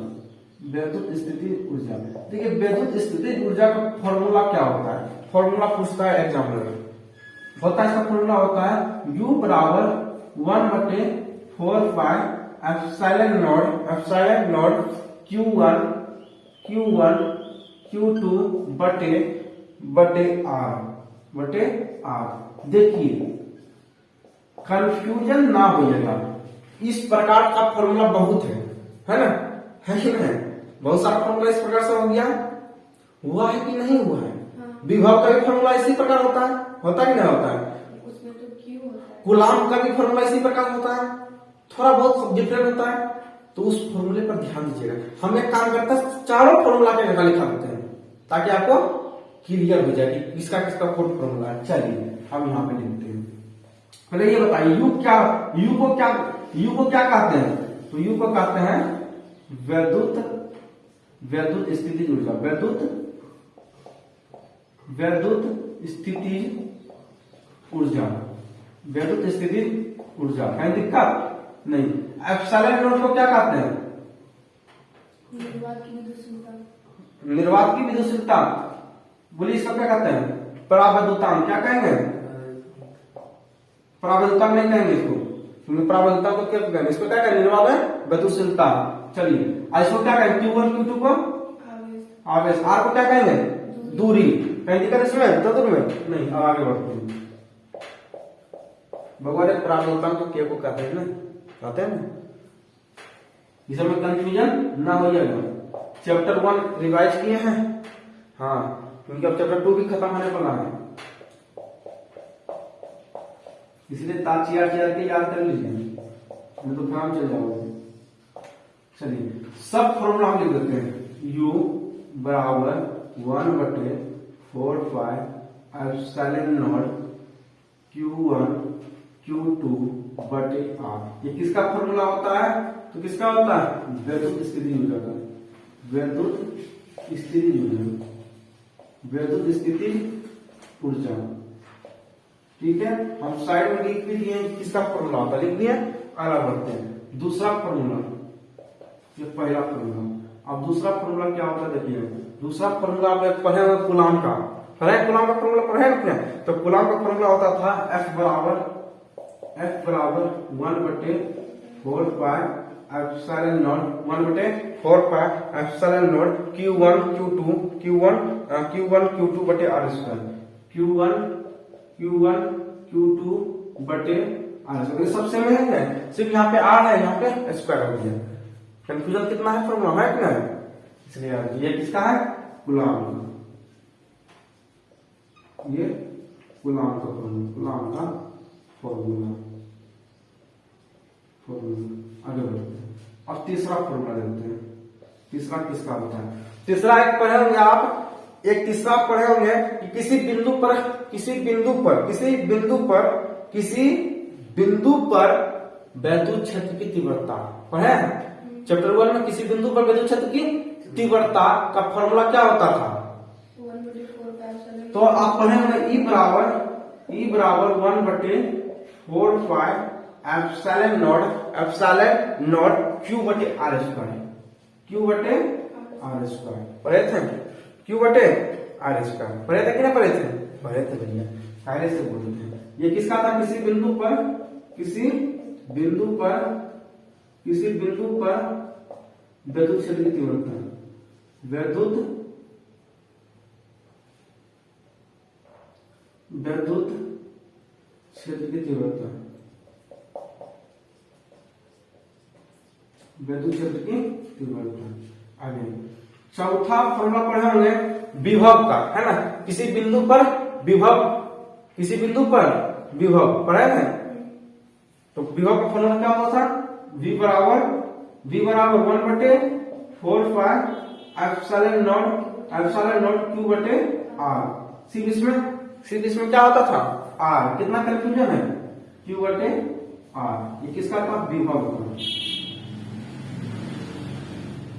देखिए, वैद्युत स्थितिज ऊर्जा का फॉर्मूला क्या होता है, फॉर्मूला पूछता है एग्जामिनर, होता है इसका फॉर्मूला होता है u बराबर 1/4 एप्सिलॉन नॉट q1 q2 बटे r। देखिए कंफ्यूजन ना होइएगा, इस प्रकार का फॉर्मूला बहुत है ना, है कि नहीं? बहुत सारा फॉर्मूला इस प्रकार से हो गया, हुआ है कि नहीं हुआ है? हाँ। विभव का भी फॉर्मूला इसी प्रकार होता है कि नहीं होता है? उसमें तो क्यों होता है। कूलाम का भी फॉर्मूला इसी प्रकार होता है, थोड़ा बहुत डिफरेंट होता है, तो उस फॉर्मूले पर ध्यान दीजिएगा। हम एक काम करते हैं, चारों फॉर्मूला के जगह लिखा देते हैं ताकि आपको क्लियर हो जाए कि किसका किसका कौन फॉर्मूला है। चलिए हम यहाँ पे लिखते हैं। पहले ये बताइए यू को क्या कहते हैं? तो यू को कहते हैं वैद्युत स्थितिज ऊर्जा, वैद्युत स्थितिज ऊर्जा। कहीं दिक्कत नहीं। एप्सिलॉन नॉट को क्या कहते हैं? निर्वात की विद्युतशीलता। बोलिए इसका क्या कहते हैं? परावैद्युतांक। क्या कहेंगे? परावैद्युतांक नहीं कहेंगे इसको, क्योंकि परावैद्युतांक को क्या कहेंगे? इसको क्या कहेंगे? निर्वात है विद्युतशीलता। चलिए इसको क्या कहेंगे? Q1 Q2 को आवेश। R को क्या कहेंगे? दूरी। कहीं दिक्कत इसमें दूर में नहीं। अब आगे बढ़ते हैं। भगवान परावैद्युतांक को क्या को कहते हैं ना, कहते हैं ना, इसमें कंफ्यूजन ना हो जाएगा। चैप्टर 1 रिवाइज किए हैं, हाँ, क्योंकि अब चैप्टर 2 भी खत्म होने वाला है, इसलिए चेयर के याद कर लीजिए, नहीं तो काम चल जाओगे। चलिए सब फॉर्मूला हम लिख देते हैं। u बराबर 1/4 एप्सिलॉन नॉट q1 q2 बटे r। ये किसका फॉर्मूला होता है? तो किसका होता है? वैद्युत स्थितिज ऊर्जा का। वैद्युत स्थितिज ऊर्जा। ठीक है, हम साइड में लिख भी दिए किसका फॉर्मूला होता है, लिख दिए। आगे बढ़ते हैं। दूसरा फॉर्मूला, ये पहला फॉर्मूला। अब दूसरा फॉर्मूला क्या होता है? देखिए दूसरा फॉर्मूला आप पढ़े होंगे कूलाम का, कूलाम का फॉर्मूला पढ़े ना? तो कूलाम का फॉर्मूला होता था F बराबर 1/4 epsilon not 1/4 epsilon not Q1 Q2 बटे r स्क्वायर। Q1 Q2 बटे r स्क्वायर। सबसे में है, सिर्फ यहाँ पे r है, यहाँ पे स्क्वायर हो गया। कंफ्यूजन कितना है? फॉर्मूला है क्या? इसलिए ये किसका है? कूलाम का। ये कूलाम का फॉर्मूला। आगे बढ़ते हैं। अब तीसरा फॉर्मूला देखते हैं। तीसरा किसका होता है? तीसरा एक पढ़े होंगे आप, एक तीसरा पढ़े होंगे कि किसी बिंदु पर वैद्युत क्षेत्र की तीव्रता। पढ़े हैं चैप्टर 1 में? किसी बिंदु पर विद्युत क्षेत्र की तीव्रता का फॉर्मूला क्या होता था? 1/4 तो आप पढ़े होंगे E बराबर 1/4 एप्सिलॉन नॉट Q बटे R स्क्वायर। पढ़े थे? Q बटे R स्क्वायर पढ़े थे कि नहीं पढ़े थे? पढ़े थे भैया, पहले से बोलते हैं। ये किसका था? किसी बिंदु पर वैद्युत क्षेत्र की तीव्रता। वैद्युत क्षेत्र की तीव्रता। आगे चौथा फॉर्मूला पढ़े होंगे विभव का, है ना? किसी बिंदु पर विभव पढ़े हैं? तो विभव का फॉर्मूला क्या होता था? V बराबर 1/4 एप्सिलॉन नॉट Q बटे R। सिर्फ इसमें क्या होता था? R। कितना कंफ्यूजन है? Q बटे R। ये किसका था? विभव का।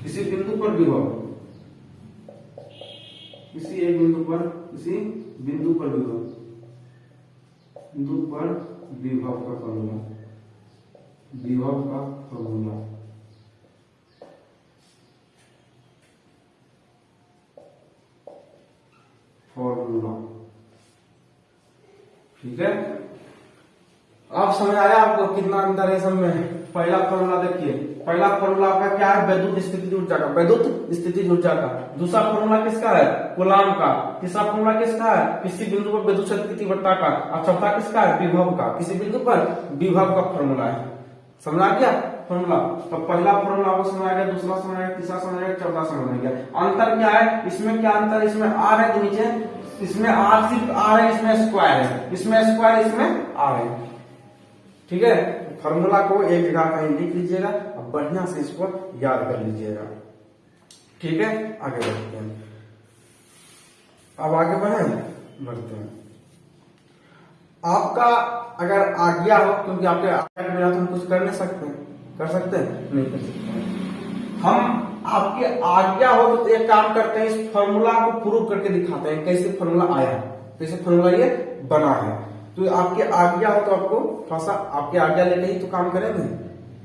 किसी बिंदु पर विभव, किसी बिंदु पर विभव का फॉर्मूला। ठीक है, अब समझ आया आपको कितना अंतर है सब में। पहला फॉर्मूला देखिए, पहला फॉर्मूला आपका क्या है, वैद्युत स्थिति ऊर्जा का, वैद्युत स्थिति ऊर्जा का। दूसरा फॉर्मूला किसका है, कूलाम का। तीसरा फॉर्मूला किसका है, किसी बिंदु पर विद्युत क्षेत्र की तीव्रता का। और चौथा किसका है, विभव का, किसी बिंदु पर विभव का फॉर्मूला है। समझ आ गया फॉर्मूला। तो पहला फॉर्मूला आपको समझ आ गया, दूसरा समझ आ गया, तीसरा समझ आ गया, चौथा समझ आ गया। अंतर क्या है इसमें, क्या अंतर है इसमें, आर है नीचे, इसमें आर सिर्फ आर है, इसमें स्क्वायर है, इसमें स्क्वायर, इसमें आर है। ठीक है, फॉर्मूला को एक जगह कहीं लिख लीजिएगा और बढ़िया से इसको याद कर लीजिएगा। ठीक है, आगे बढ़ते हैं। अब आगे बढ़ते हैं। आपका अगर आज्ञा हो, क्योंकि आपके आज्ञा के बिना तो हम कुछ कर नहीं सकते, कर सकते हैं नहीं कर सकते। हम आपकी आज्ञा हो तो एक काम करते हैं, इस फॉर्मूला को प्रूव करके दिखाते हैं कैसे फॉर्मूला आया, कैसे फॉर्मूला ये बना है। तो आपकी आज्ञा हो तो आपको थोड़ा सा आपकी आज्ञा लेके ही तो काम करेंगे,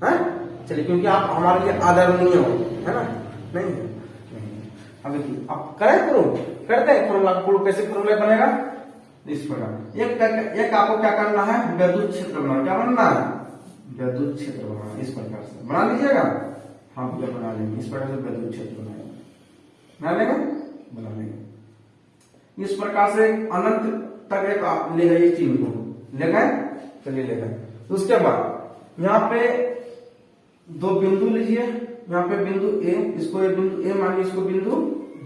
हैं? चलिए, क्योंकि आप हमारे लिए आदरणीय हो, है ना? नहीं है, अब देखिए आप करें प्रूव, करते हैं फॉर्मूला प्रूव, कैसे फॉर्मूला बनेगा इस प्रकार। एक आपको क्या करना है, विद्युत क्षेत्र बनाना। क्या बनना है, विद्युत क्षेत्र बनाना। इस प्रकार से बना लीजिएगा, हम क्या बना लेंगे, इस प्रकार से विद्युत क्षेत्र बना लेंगे, बना लेंगे। इस प्रकार से अनंत तक एक आप ले गए चिन्ह को, ले गए, चलिए ले गए। तो उसके बाद यहाँ पे दो बिंदु लीजिए, यहाँ पे बिंदु ए, इसको ये बिंदु ए मानिए, इसको बिंदु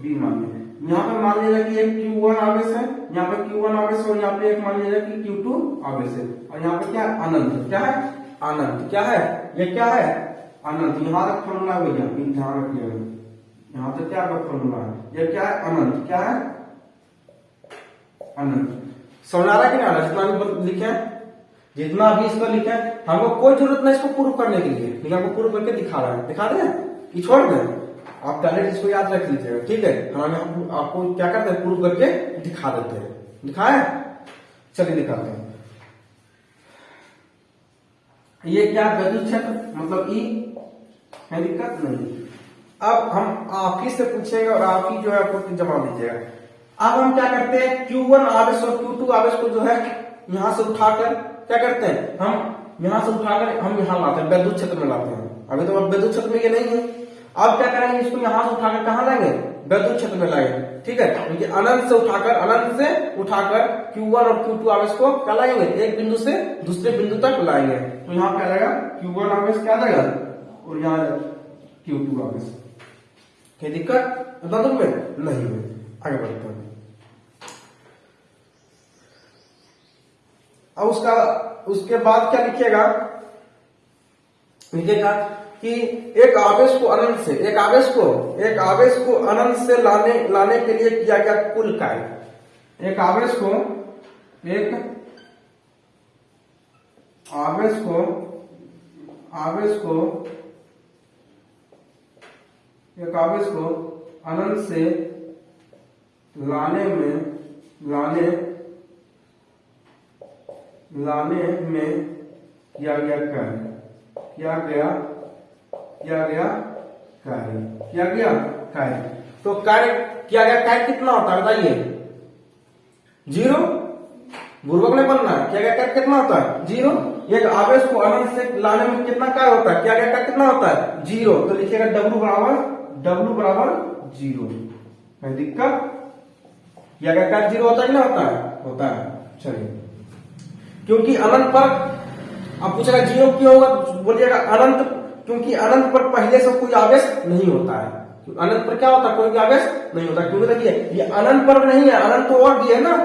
बी मानिए। यहाँ पे मान लीजिए कि एक Q1 आवेश है, यहाँ पे Q1 आवेश और यहाँ पे एक मान लीजिए कि Q2 आवेश है। और यहाँ पे क्या है, अनंत। क्या है, अनंत। क्या है, ये क्या है, अनंत। यहाँ तक फॉर्मूला हो गया, ध्यान रखिएगा। यहाँ तक क्या फॉर्मूला है, ये क्या है, अनंत। क्या है, अनंत। समझ आ रहा है कि नहीं आ रहा, जितना भी लिखे, जितना भी इसको लिखे, हमको कोई जरूरत नहीं इसको प्रूव करने के लिए, लेकिन हमको प्रूव करके दिखा रहा है, दिखा दें कि छोड़ दें, आप डायरेक्ट इसको याद रख लीजिएगा। ठीक है, हमें आपको क्या करते हैं, प्रूव करके दिखा देते हैं। दिखाए, चलिए दिखाते हैं। ये क्या, विद्युत क्षेत्र मतलब ई है, दिक्कत नहीं। अब हम आप ही से पूछेंगे और आप ही जो है आपको जवाब दीजिएगा। अब हम क्या करते हैं, Q1 आवेश और Q2 आवेश को जो है यहां से उठाकर क्या करते हैं, हम यहां से उठाकर हम यहां लाते हैं, विद्युत क्षेत्र में लाते हैं। अभी तो विद्युत क्षेत्र में ये नहीं है। अब क्या करेंगे, इसको यहां से उठाकर कहां लाएंगे, विद्युत क्षेत्र में लाएंगे। ठीक है, क्योंकि अनंत से उठाकर Q1 और Q2 आवेश को क्या लाएंगे, एक बिंदु से दूसरे बिंदु तक लाएंगे। तो यहाँ क्या आएगा, Q1 आवेश क्या आएगा और यहाँ Q2 आवेश। क्या दिक्कत में नहीं है, आगे बढ़ते हैं। अब उसके बाद क्या लिखिएगा, लिखिएगा कि एक आवेश को अनंत से, एक आवेश को अनंत से लाने के लिए किया गया कुल कार्य। एक आवेश को अनंत से लाने में किया गया कार्य, तो कार्य किया गया कार्य कितना होता है बताइए, 0। बुर्बक नहीं बनना है, किया गया कार्य कितना होता है, 0। एक आवेश को अनंत से लाने में कितना कार्य होता है, किया गया कार्य कितना होता है, 0। तो लिखिएगा W बराबर 0। कोई दिक्कत, किया गया कार्य 0 होता है, नहीं होता है। चलिए, क्योंकि अनंत पर अब पूछेगा 0 क्यों होगा, बोलिएगा अनंत, क्योंकि अनंत पर पहले से कोई आवेश नहीं होता है। अनंत पर क्या होता है, कोई भी आवेश नहीं होता। क्योंकि देखिए ये अनंत पर नहीं है, अनंत तो और भी है ना,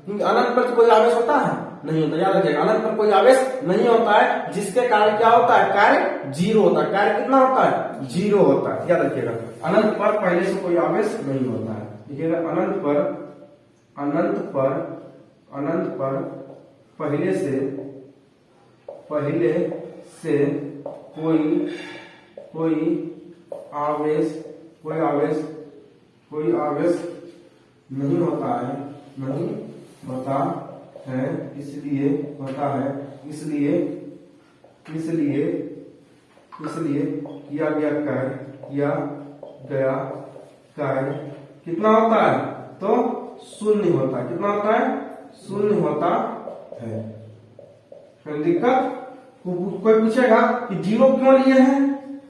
क्योंकि अनंत पर कोई आवेश होता है, नहीं होता। याद रखिएगा, अनंत पर कोई आवेश नहीं होता है, जिसके कारण क्या होता है, कार्य 0 होता है। कार्य कितना होता है, 0 होता है। याद रखिएगा, अनंत पर पहले से कोई आवेश नहीं होता है। देखिएगा, अनंत पर पहले से कोई आवेश नहीं होता है, इसलिए किया गया कार्य कितना होता है, तो 0 होता है। कितना होता है, 0 होता है। कोई दिक्कत? कोई पूछेगा कि जीरो क्यों लिए हैं,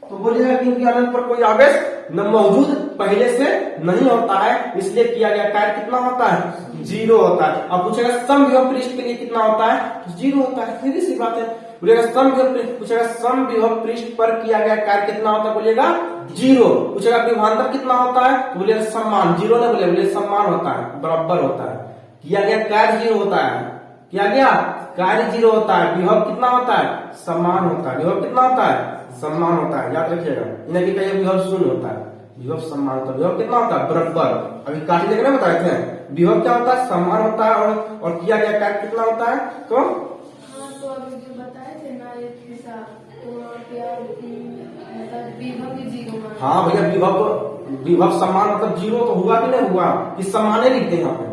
तो बोलिएगा क्योंकि अनंत पर कोई आवेश न मौजूद पहले से नहीं होता है, इसलिए किया गया कार्य कितना होता है, जीरो होता है। अब पूछेगा समविभव पृष्ठ के लिए कितना होता है, तो जीरो होता है, सीधी सी बात है। बोलिएगा समविभव पृष्ठ पर किया गया कार्य कितना होता है, बोलिएगा जीरो। पूछेगा विभवांतर कितना होता है, तो बोलिएगा समान, जीरो ना बोले समान होता है, बराबर होता है। किया गया कार्य जीरो होता है, किया गया कार्य जीरो होता है, विभव कितना होता है, समान होता है। विभव कितना होता है, समान होता है, याद रखिएगा। इन्हें की कहिए विभव शून्य होता है, विभव समान होता है। विभव कितना होता है, बराबर। अभी काटी देखने बताए थे, विभव क्या होता है, समान होता है, और किया गया कार्य कितना होता है, तो हाँ, तो अभी जो बताए थे ना एक हिसाब, तो क्या मतलब विभव भी जीरो मान। हाँ भैया, विभव समान मतलब जीरो तो हुआ कि नहीं हुआ, इस समाने लिखते हैं यहाँ पे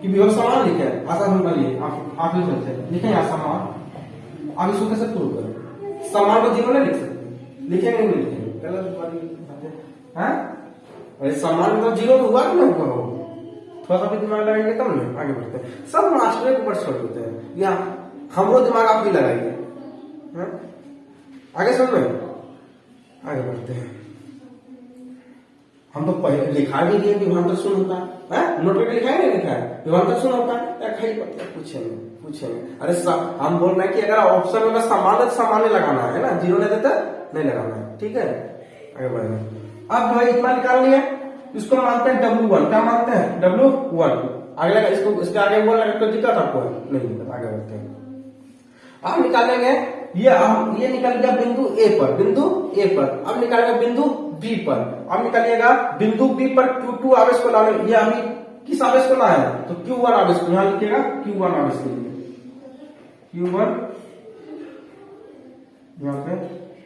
कि विभव समान लिखे, आसान होगा ये। आप लिख सकते हैं, लिखे यहाँ समान। आप इसको कैसे प्रूव करें, समान को जीरो नहीं लिख सकते, लिखेंगे नहीं लिखेंगे, अरे समान मतलब जीरो तो हुआ कि नहीं हुआ, थोड़ा सा भी दिमाग लगाएंगे तब ना आगे बढ़ते हैं। सब मास्टर के ऊपर छोड़ देते हैं, या हमरो दिमाग आप भी लगाइए। आगे सुन में आगे बढ़ते हैं। हम तो पहले लिखा भी दिए विभवांतर शून्य होता है, नोट पे लिखा है नहीं लिखा है, विभवांतर शून्य होता है, या खाई पूछेंगे। अरे हम बोल रहे हैं कि अगर ऑप्शन में समान है तो सामान्य लगाना है ना, जीरो नहीं देता नहीं लगाना है, ठीक है। आगे बढ़ेंगे। अब भाई इतना निकाल लिया, इसको मानते हैं W1, क्या मानते हैं, W1। आगे लगा इसको, इसके आगे बोल लगा, कोई दिक्कत आपको नहीं दिक्कत, आगे बढ़ते हैं। अब निकालेंगे ये निकल गया बिंदु ए पर, बिंदु ए पर। अब निकालेंगे बिंदु बी पर। अब निकालिएगा बिंदु बी पर Q2 आवेश को लाने, ये अभी किस आवेश को लाए, तो Q1 आवेश को, यहां लिखिएगा Q1 आवेश के लिए, Q1 यहाँ पे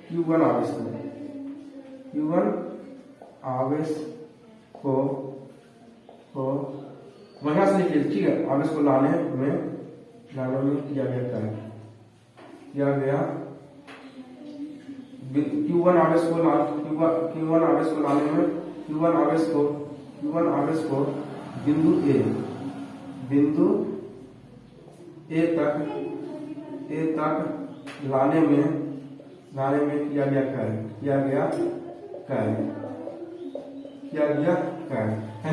Q1 आवेश को, Q1 आवेश को बढ़िया से लिखिए, ठीक है। आवेश को लाने में किया गया कार्य, किया गया Q1 आवेश को Q1 आवेश को लाने में, Q1 आवेश को बिंदु ए तक लाने में किया गया कार्य है।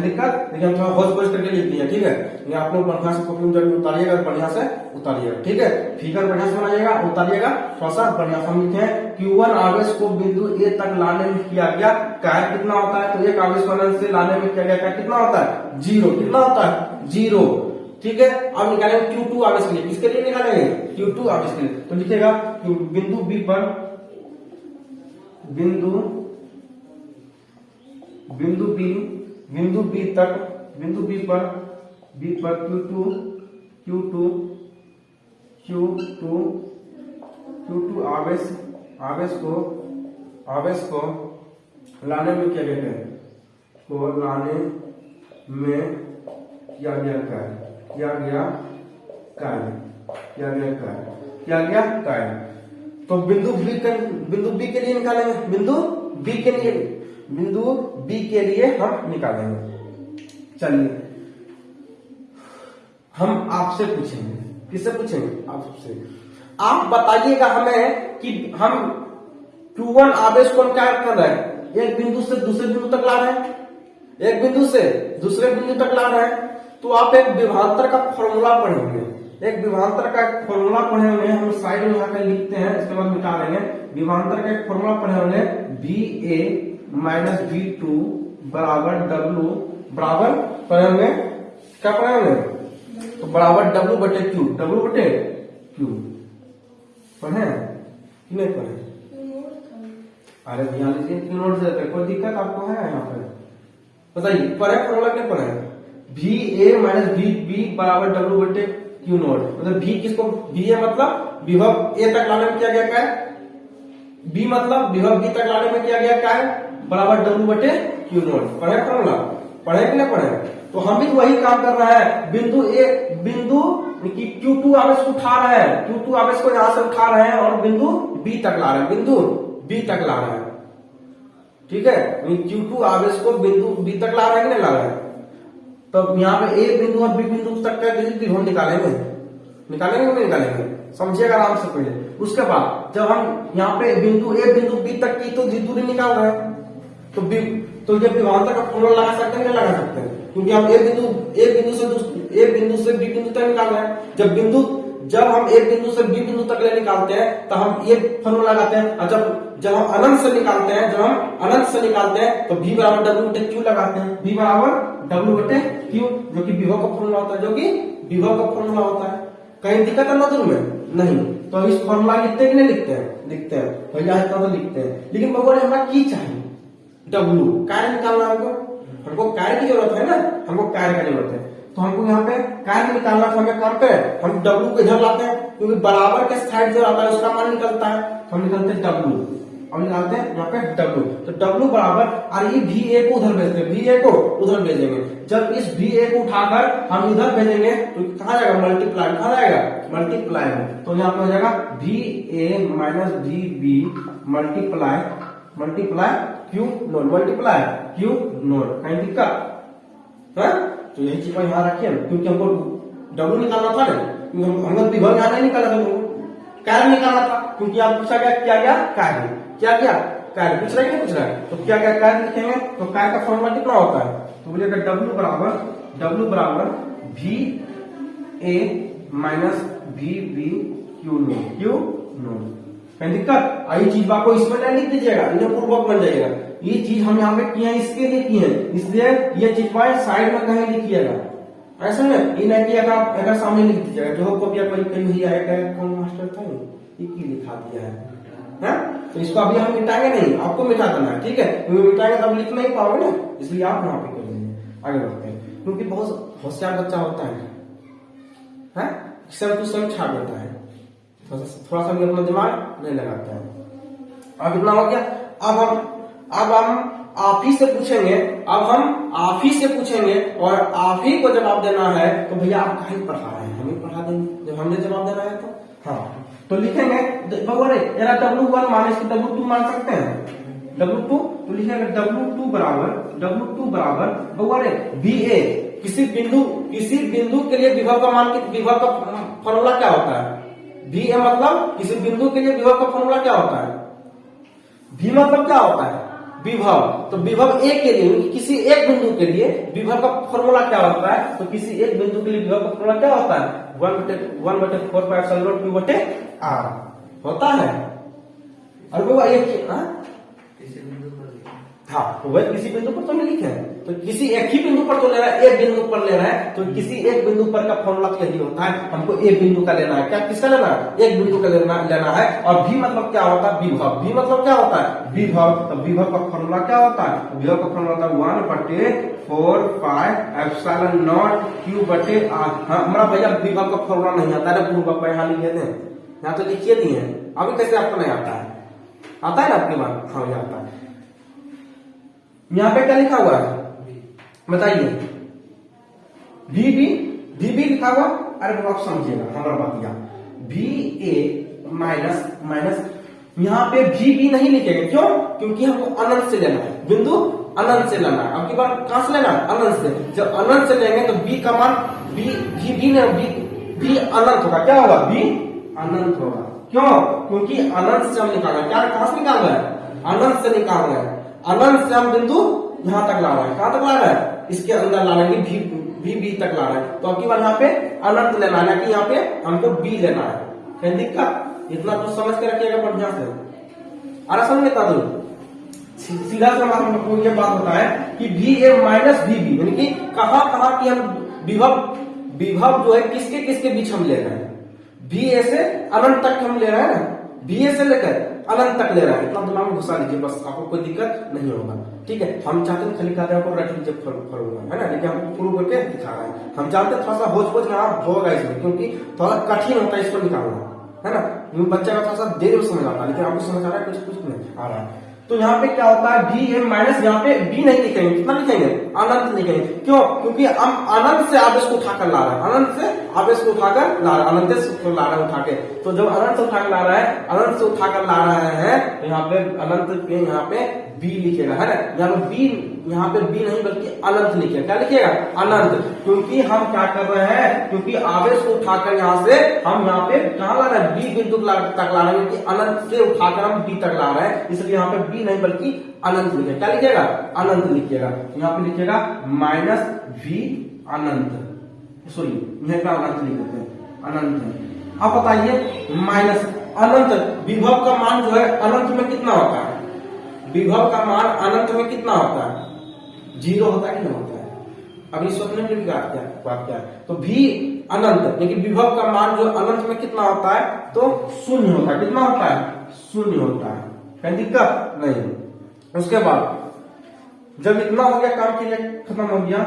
दिक्कत देखिए, हम थोड़ा होश पोज करके लिख दिया, ठीक है। ये आप लोग बढ़िया से कॉपी में उतारिएगा, बढ़िया से उतारिएगा, ठीक है। फिगर बढ़िया से बनाइएगा, उतारिएगा, थोड़ा सा बढ़िया से हम लिखे हैं Q1 आवेश को बिंदु ए तक लाने में किया गया कार्य कितना होता है, तो एक आवेश को अनंत से लाने में किया गया कार्य कितना होता है, जीरो। कितना होता है, जीरो, ठीक है। अब निकालेंगे Q2 आवेश के लिए, किसके लिए निकालेंगे, Q2 आवेश के लिए। तो लिखिएगा बिंदु बी पर, बिंदु बी पर Q2 आवेश को लाने में किया गया कार्य। तो बिंदु बी के लिए निकालेंगे, बिंदु बी के लिए हम निकालेंगे। चलिए हम आपसे पूछेंगे, किससे पूछेंगे, आपसे। आप बताइएगा हमें कि हम Q1 आवेश को क्या कर रहे हैं, एक बिंदु से दूसरे बिंदु तक ला रहे हैं, एक बिंदु से दूसरे बिंदु तक ला रहे हैं। तो आप एक विभवांतर का फॉर्मूला पढ़े होंगे, हम साइड में यहाँ लिखते हैं, इसके बाद मिटा देंगे। विभवांतर का एक फॉर्मूला पढ़े होंगे, VA माइनस V2 बराबर W बराबर पढ़े होंगे, क्या पढ़े होंगे, तो बराबर W बटे Q पढ़े कि नहीं पढ़े। अरे ध्यान दीजिए, Q नोट से कोई दिक्कत आपको है यहाँ पे, बताइए पढ़े फॉर्मूला क्या पढ़े, VA माइनस VB बराबर W बटे Q नोट। मतलब V किसको, VA मतलब विभव A तक लाने में किया गया कार्य, B मतलब विभव B तक लाने में किया गया कार्य बराबर W बटे Q नोट। पढ़े फॉर्मूला, पढ़े कि नहीं पढ़े। तो हम भी वही काम कर रहे हैं, बिंदु की Q2 आवेश को उठा रहे हैं, Q2 आवेश को यहां से उठा रहे हैं और बिंदु B तक ला रहे हैं, ठीक है। Q2 आवेश को बिंदु B तक ला रहे हैं कि नहीं ला रहे हैं। तो यहाँ पे A बिंदु और B बिंदु तक का विभव निकालेंगे, निकालेंगे कि नहीं निकालेंगे, समझिएगा आराम से पहले। उसके बाद जब हम यहाँ पे बिंदु ए बिंदु बी तक की तो दूरी निकाल रहे हैं, तो ये विभवांतर का फॉर्मूला लगा सकते हैं कि लगा सकते हैं, क्योंकि हम ए बिंदु से बी बिंदु तक निकाल रहे हैं। जब हम ए बिंदु से बी बिंदु तक ले निकालते हैं तो हम ये फॉर्मूला लगाते हैं, और जब हम अनंत से निकालते हैं तो v बराबर डब्ल्यू बटे क्यू लगाते हैं, v बराबर डब्ल्यू बटे क्यू, जो कि विभव का फॉर्मूला होता है। कहीं दिक्कत है नजर में नहीं, तो इस फॉर्मूला लिखते हैं कि नहीं लिखते हैं भैया, इतना तो लिखते हैं। लेकिन बगों ने हमें की चाहिए डब्ल्यू, कार्य निकालना हमको कार्य की जरूरत है ना, हमको कार्य की जरूरत है। तो हमको यहाँ पे कार्य निकालना था, हमें करते हैं हम डब्ल्यू को इधर लाते हैं, क्योंकि बराबर के साइड जो आता है उसका मान निकलता है, तो हम निकलते हैं डब्ल्यू, अब निकालते हैं यहाँ पे डब्ल्यू। तो डब्ल्यू बराबर, और ये भी ए को उधर भेजते हैं, भी ए को उधर भेजेंगे। जब इस भी ए को उठाकर हम इधर भेजेंगे तो कहाँ जाएगा, मल्टीप्लाई, कहाँ जाएगा मल्टीप्लाई में। तो यहाँ पे हो जाएगा भी ए माइनस भी बी मल्टीप्लाई क्यू नोट। कहीं दिक्कत है? तो यही चीज यहाँ रखिए, क्योंकि हमको डब्ल्यू निकालना था ना, क्योंकि हमको विभव यहाँ नहीं निकाला था, कार्य निकालना था, क्योंकि आप पूछा गया कार्य पूछ रहे हैं। तो क्या कार्य लिखेंगे, तो कार्य का फॉर्मूला कितना होता है, तो बोलिएगा डब्ल्यू बराबर भी ए माइनस भी बी क्यू नोट। कहीं दिक्कत आई चीज आपको इसमें नहीं लिख दीजिएगा, इन्हें पूर्वक बन जाएगा। ये चीज हम यहाँ पे किए हैं, इसके लिए किए हैं, इसलिए ये चीज साइड में कहीं लिखिएगा, ऐसा नहीं ये नहीं कि अगर सामने लिख दीजिएगा। जो कभी कहीं आएगा कौन मास्टर था ये की लिखा दिया है, तो इसको अभी हम मिटाएंगे नहीं, आपको मिटा देना है, ठीक है। मिटाएंगे तब लिख नहीं पाओगे ना, इसलिए आप यहाँ पे कर लीजिए, आगे बढ़ते हैं। क्योंकि बहुत होशियार बच्चा होता है स्वयं तो स्वयं छाड़ देता है, थोड़ा सा भी अपना दिमाग नहीं लगाता है। अब इतना हो गया। अब हम आप ही से पूछेंगे, और आप ही को जवाब देना है, तो भैया आप कहीं पढ़ा रहे हैं, हमें पढ़ा देंगे जब हमने जवाब देना है तो। हाँ, तो लिखेंगे W1 माने इसको W2 मान सकते हैं, W2, तो लिखेंगे W2 बराबर भगवान बी ए, किसी बिंदु के लिए विभव का फॉर्मूला क्या होता है, भी ए मतलब किसी बिंदु के लिए विभव का फॉर्मूला क्या होता है, भी मतलब क्या होता है विभव। तो विभव एक के लिए, किसी एक बिंदु के लिए विभव का फॉर्मूला क्या होता है, तो किसी एक बिंदु के लिए विभव का फॉर्मूला क्या होता है, 1/4 बटे r होता है। और वो हाँ, तो वह किसी बिंदु पर तो नहीं लिखे हैं, तो किसी एक ही बिंदु पर तो ले रहा है, एक बिंदु पर ले रहा है, तो किसी एक बिंदु पर का फॉर्मूला तो यही होता है, हमको एक बिंदु का लेना है। क्या किसका लेना है, एक बिंदु का लेना है। और भी मतलब क्या होता है, विभव, भी मतलब क्या होता है विभव। तो विभव का फॉर्मूला क्या होता है, विभव का फॉर्मूला होता है 1/4 पाई एप्सिलॉन नॉट क्यू बटे r। हमारा भैया विभव का फॉर्मूला नहीं आता है, पूर्व यहाँ लिखे थे, यहाँ तो लिखिए दिए हैं, अभी कैसे आपको नहीं आता है, आता है ना आपकी बात, हाँ आता है। यहाँ पे क्या लिखा हुआ है बताइए, भी लिखा हुआ। अरे आप समझिएगा हमारा बात, यहाँ भी ए माइनस यहाँ पे भी नहीं लिखेंगे, क्यों, क्योंकि हमको अनंत से लेना है, बिंदु अनंत से लेना है। अब की बार कहां से लेना है, अनंत से। जब अनंत से लेंगे तो बी का मान बी अनंत होगा, क्या होगा, बी अनंत होगा। क्यों, क्योंकि अनंत से हम निकाल रहे हैं, क्या कहां से निकाल रहे हैं, अनंत से निकाल रहे हैं। अनंत से हम बिंदु यहाँ तक ला रहे हैं, कहां तक ला रहे हैं, इसके अंदर ला रहे हैं, भी तक ला रहे हैं। तो अब की बार यहाँ पे अनंत लेना है, कि यहाँ पे हमको बी लेना है। कहीं दिक्कत, इतना तो समझ के रखिएगा बढ़िया से। अरे समझ सीधा से हमको ये बात होता है कि भी ए माइनस भी बी, यानी कि कहां की हम विभव जो है किसके बीच हम ले रहे हैं, भी ए से अनंत तक हम ले रहे हैं, बी ए से लेकर अनंत तक ले रहा है। इतना दिमाग में घुसा लीजिए, बस आपको कोई दिक्कत नहीं होगा, ठीक है। हम चाहते हैं खाली कहते हैं रट लीजिए फॉर्मूला, है ना, लेकिन हमको प्रूव करके दिखा रहा है। हम जानते हैं थोड़ा सा होच होगा इसमें, क्योंकि थोड़ा कठिन होता है इसको निकालना, है ना। बच्चा का थोड़ा सा देर में समझ आता है, लेकिन आपको समझ आ रहा है, कुछ नहीं आ रहा है। तो यहाँ पे क्या होता है, बी ए माइनस, यहाँ पे बी नहीं लिखेंगे, कितना लिखेंगे, अनंत लिखेंगे। क्यों, क्योंकि हम अनंत से आवेश को उठाकर ला रहे हैं, अनंत से आवेश को उठाकर ला रहे हैं, अनंत से ला रहे हैं उठा के। तो जब अनंत से उठाकर ला रहा है, अनंत से उठाकर ला रहे हैं, तो यहाँ पे अनंत पे यहाँ पे बी लिखेगा, है ना। यहाँ पे बी, यहाँ पे बी नहीं बल्कि अनंत लिखेगा। क्या लिखेगा? अनंत। क्योंकि हम क्या कर रहे हैं, क्योंकि आवेश को उठाकर यहाँ से हम यहाँ पे कहाँ ला रहे हैं, बी बिंदु तक ला रहे हैं, क्योंकि अनंत से उठाकर हम बी तक ला रहे हैं, इसलिए यहाँ पे बी नहीं बल्कि अनंत लिखेगा। क्या लिखेगा? अनंत लिखेगा। यहाँ पे लिखेगा माइनस वी अनंत, सॉरी यहाँ पे अनंत लिख देते हैं, अनंत। अब बताइए माइनस अनंत, विभव का मान जो है अनंत में कितना होता है? विभव का मान अनंत में कितना होता है? 0 होता है कि नहीं होता है? अभी स्वप्न में भी बात क्या है, तो भी अनंत, लेकिन विभव का मान जो अनंत में कितना होता है? तो 0 होता है। कितना होता है? 0 होता है। कहीं दिक्कत नहीं। उसके बाद जब इतना हो गया, काम के लिए खत्म हो गया,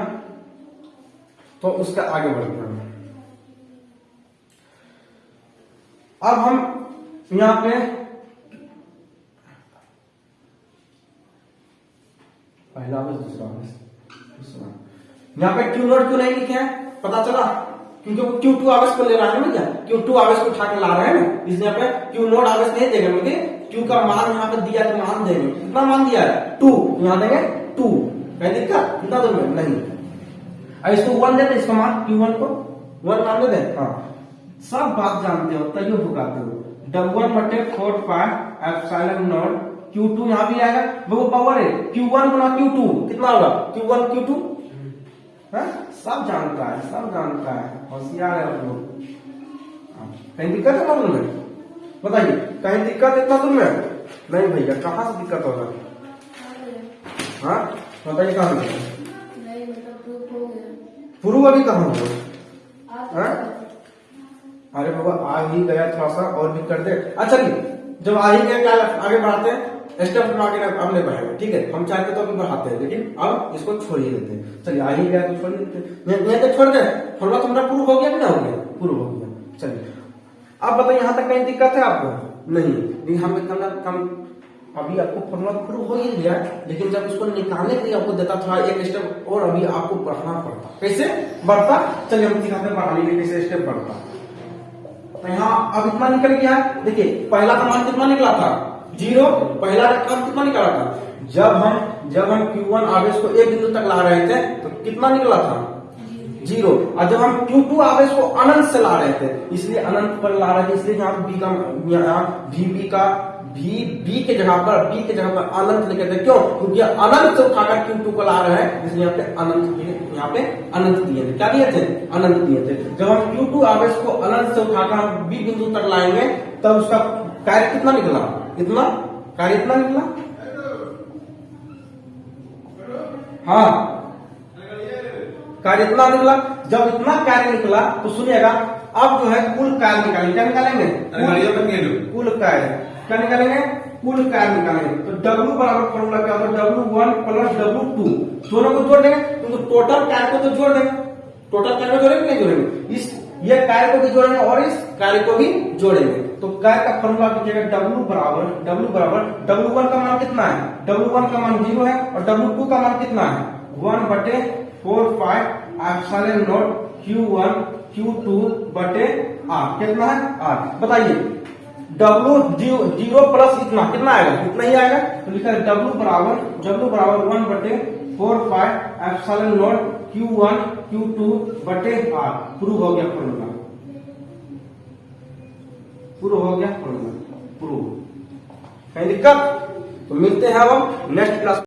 तो उसका आगे बढ़ते हैं। अब हम यहाँ पे पहला आवेश, दूसरा आवेश, यहाँ पे क्यू नोट क्यों नहीं लिखे हैं? पता चला, क्योंकि वो Q2 आवेश को ले रहा है ना भैया, Q2 आवेश को उठा के ला रहे हैं ना, इसलिए यहाँ पे क्यू नोट आवेश नहीं देंगे, क्योंकि Q का मान यहाँ पे दिया तो मान देंगे। कितना मान दिया है? 2, यहाँ देंगे 2। कहीं दिक्कत? कितना दूर में नहीं। इसको 1 देते, इसका मान Q1 को 1 मान दे। हाँ, सब बात जानते हो, तैयो भुकाते हो। W1/4 pi epsilon not Q2 यहाँ भी आएगा, वो पावर है Q1 गुना Q2, कितना होगा? Q1 Q2, सब जानता है, सब जानता है, होशियार है आप लोग। कहीं दिक्कत है मालूम में? बताइए, कहीं दिक्कत है मालूम में? नहीं भैया, कहाँ से दिक्कत होगा? हाँ बताइए, कहाँ से? नहीं मतलब प्रूफ हो गया। प्रूफ अभी कहाँ होगा? अरे बाबा आ ही गया, थोड़ा सा और भी कर दे। अच्छा जब आ ही गया, क्या आगे बढ़ाते हैं, स्टेप आगे अब नहीं बढ़ाएगा, ठीक है। हम चाहते तो अभी बढ़ाते हैं, लेकिन अब इसको छोड़ ही देते हैं। चलिए, आ ही गया तो छोड़ देते हैं, यहाँ तक छोड़ दे। थोड़ा तुम्हारा प्रूफ हो गया कि ना हो गया? प्रूफ हो गया। चलिए, अब बताइए, यहाँ तक कहीं दिक्कत है आपको? नहीं, हम कम अभी आपको फॉर्मूला प्रूफ हो ही गया, लेकिन जब उसको निकालने के लिए आपको देता थोड़ा एक स्टेप और अभी आपको बढ़ाना पड़ता। कैसे बढ़ता? चलिए हम दिखाते हैं बढ़ाने में कैसे स्टेप बढ़ता। तो यहाँ अब इतना निकल गया। देखिए, पहला का मान कितना निकला था? 0। पहला का मान कितना निकला था? जब हम Q1 आवेश को एक बिंदु तक ला रहे थे तो कितना निकला था? 0। और जब हम Q2 आवेश को अनंत से ला रहे थे, इसलिए अनंत पर ला रहे थे, इसलिए यहाँ बी का बी के जगह पर अनंत लिखे थे। क्यों? क्योंकि अनंत से उठाकर Q2 को ला रहे हैं, इसलिए यहाँ पे अनंत दिए थे। क्या दिए थे? अनंत दिए थे। जब हम Q2 आवेश को अनंत से उठाकर हम बी बिंदु तक लाएंगे, तब उसका कार्य कितना निकला? इतना कार्य इतना निकला। हाँ, कार्य इतना निकला। जब इतना कार्य निकला तो सुनिएगा, अब जो है कुल कार्य निकालेंगे। क्या निकालेंगे? कुल कार्य। क्या निकालेंगे? कुल कार्य निकालेंगे। तो W बराबर फॉर्मूला क्या होगा? W1 + W2, दोनों को जोड़ देंगे, तो टोटल कार्य को तो जोड़ देंगे। टोटल कार्य को जोड़ेंगे नहीं जोड़ेंगे? ये कार्य को भी जोड़ेंगे और इस कार्य को भी जोड़ेंगे। तो कार्य का फॉर्मूला कीजिएगा W बराबर W1 का मान कितना है? W1 का मान 0 है, और W2 का मान कितना है? 1/4 pi epsilon not Q1 Q2 बटे R। कितना है? R। बताइए, W0 प्लस इतना कितना आएगा? इतना ही आएगा। तो लिखा है W बराबर 1/4 pi epsilon not Q1 Q2 बटे R। प्रूव हो गया फॉर्मूला, प्रूव हो गया फॉर्मूला, प्रूव। कहीं दिक्कत? तो मिलते हैं अब नेक्स्ट क्लास।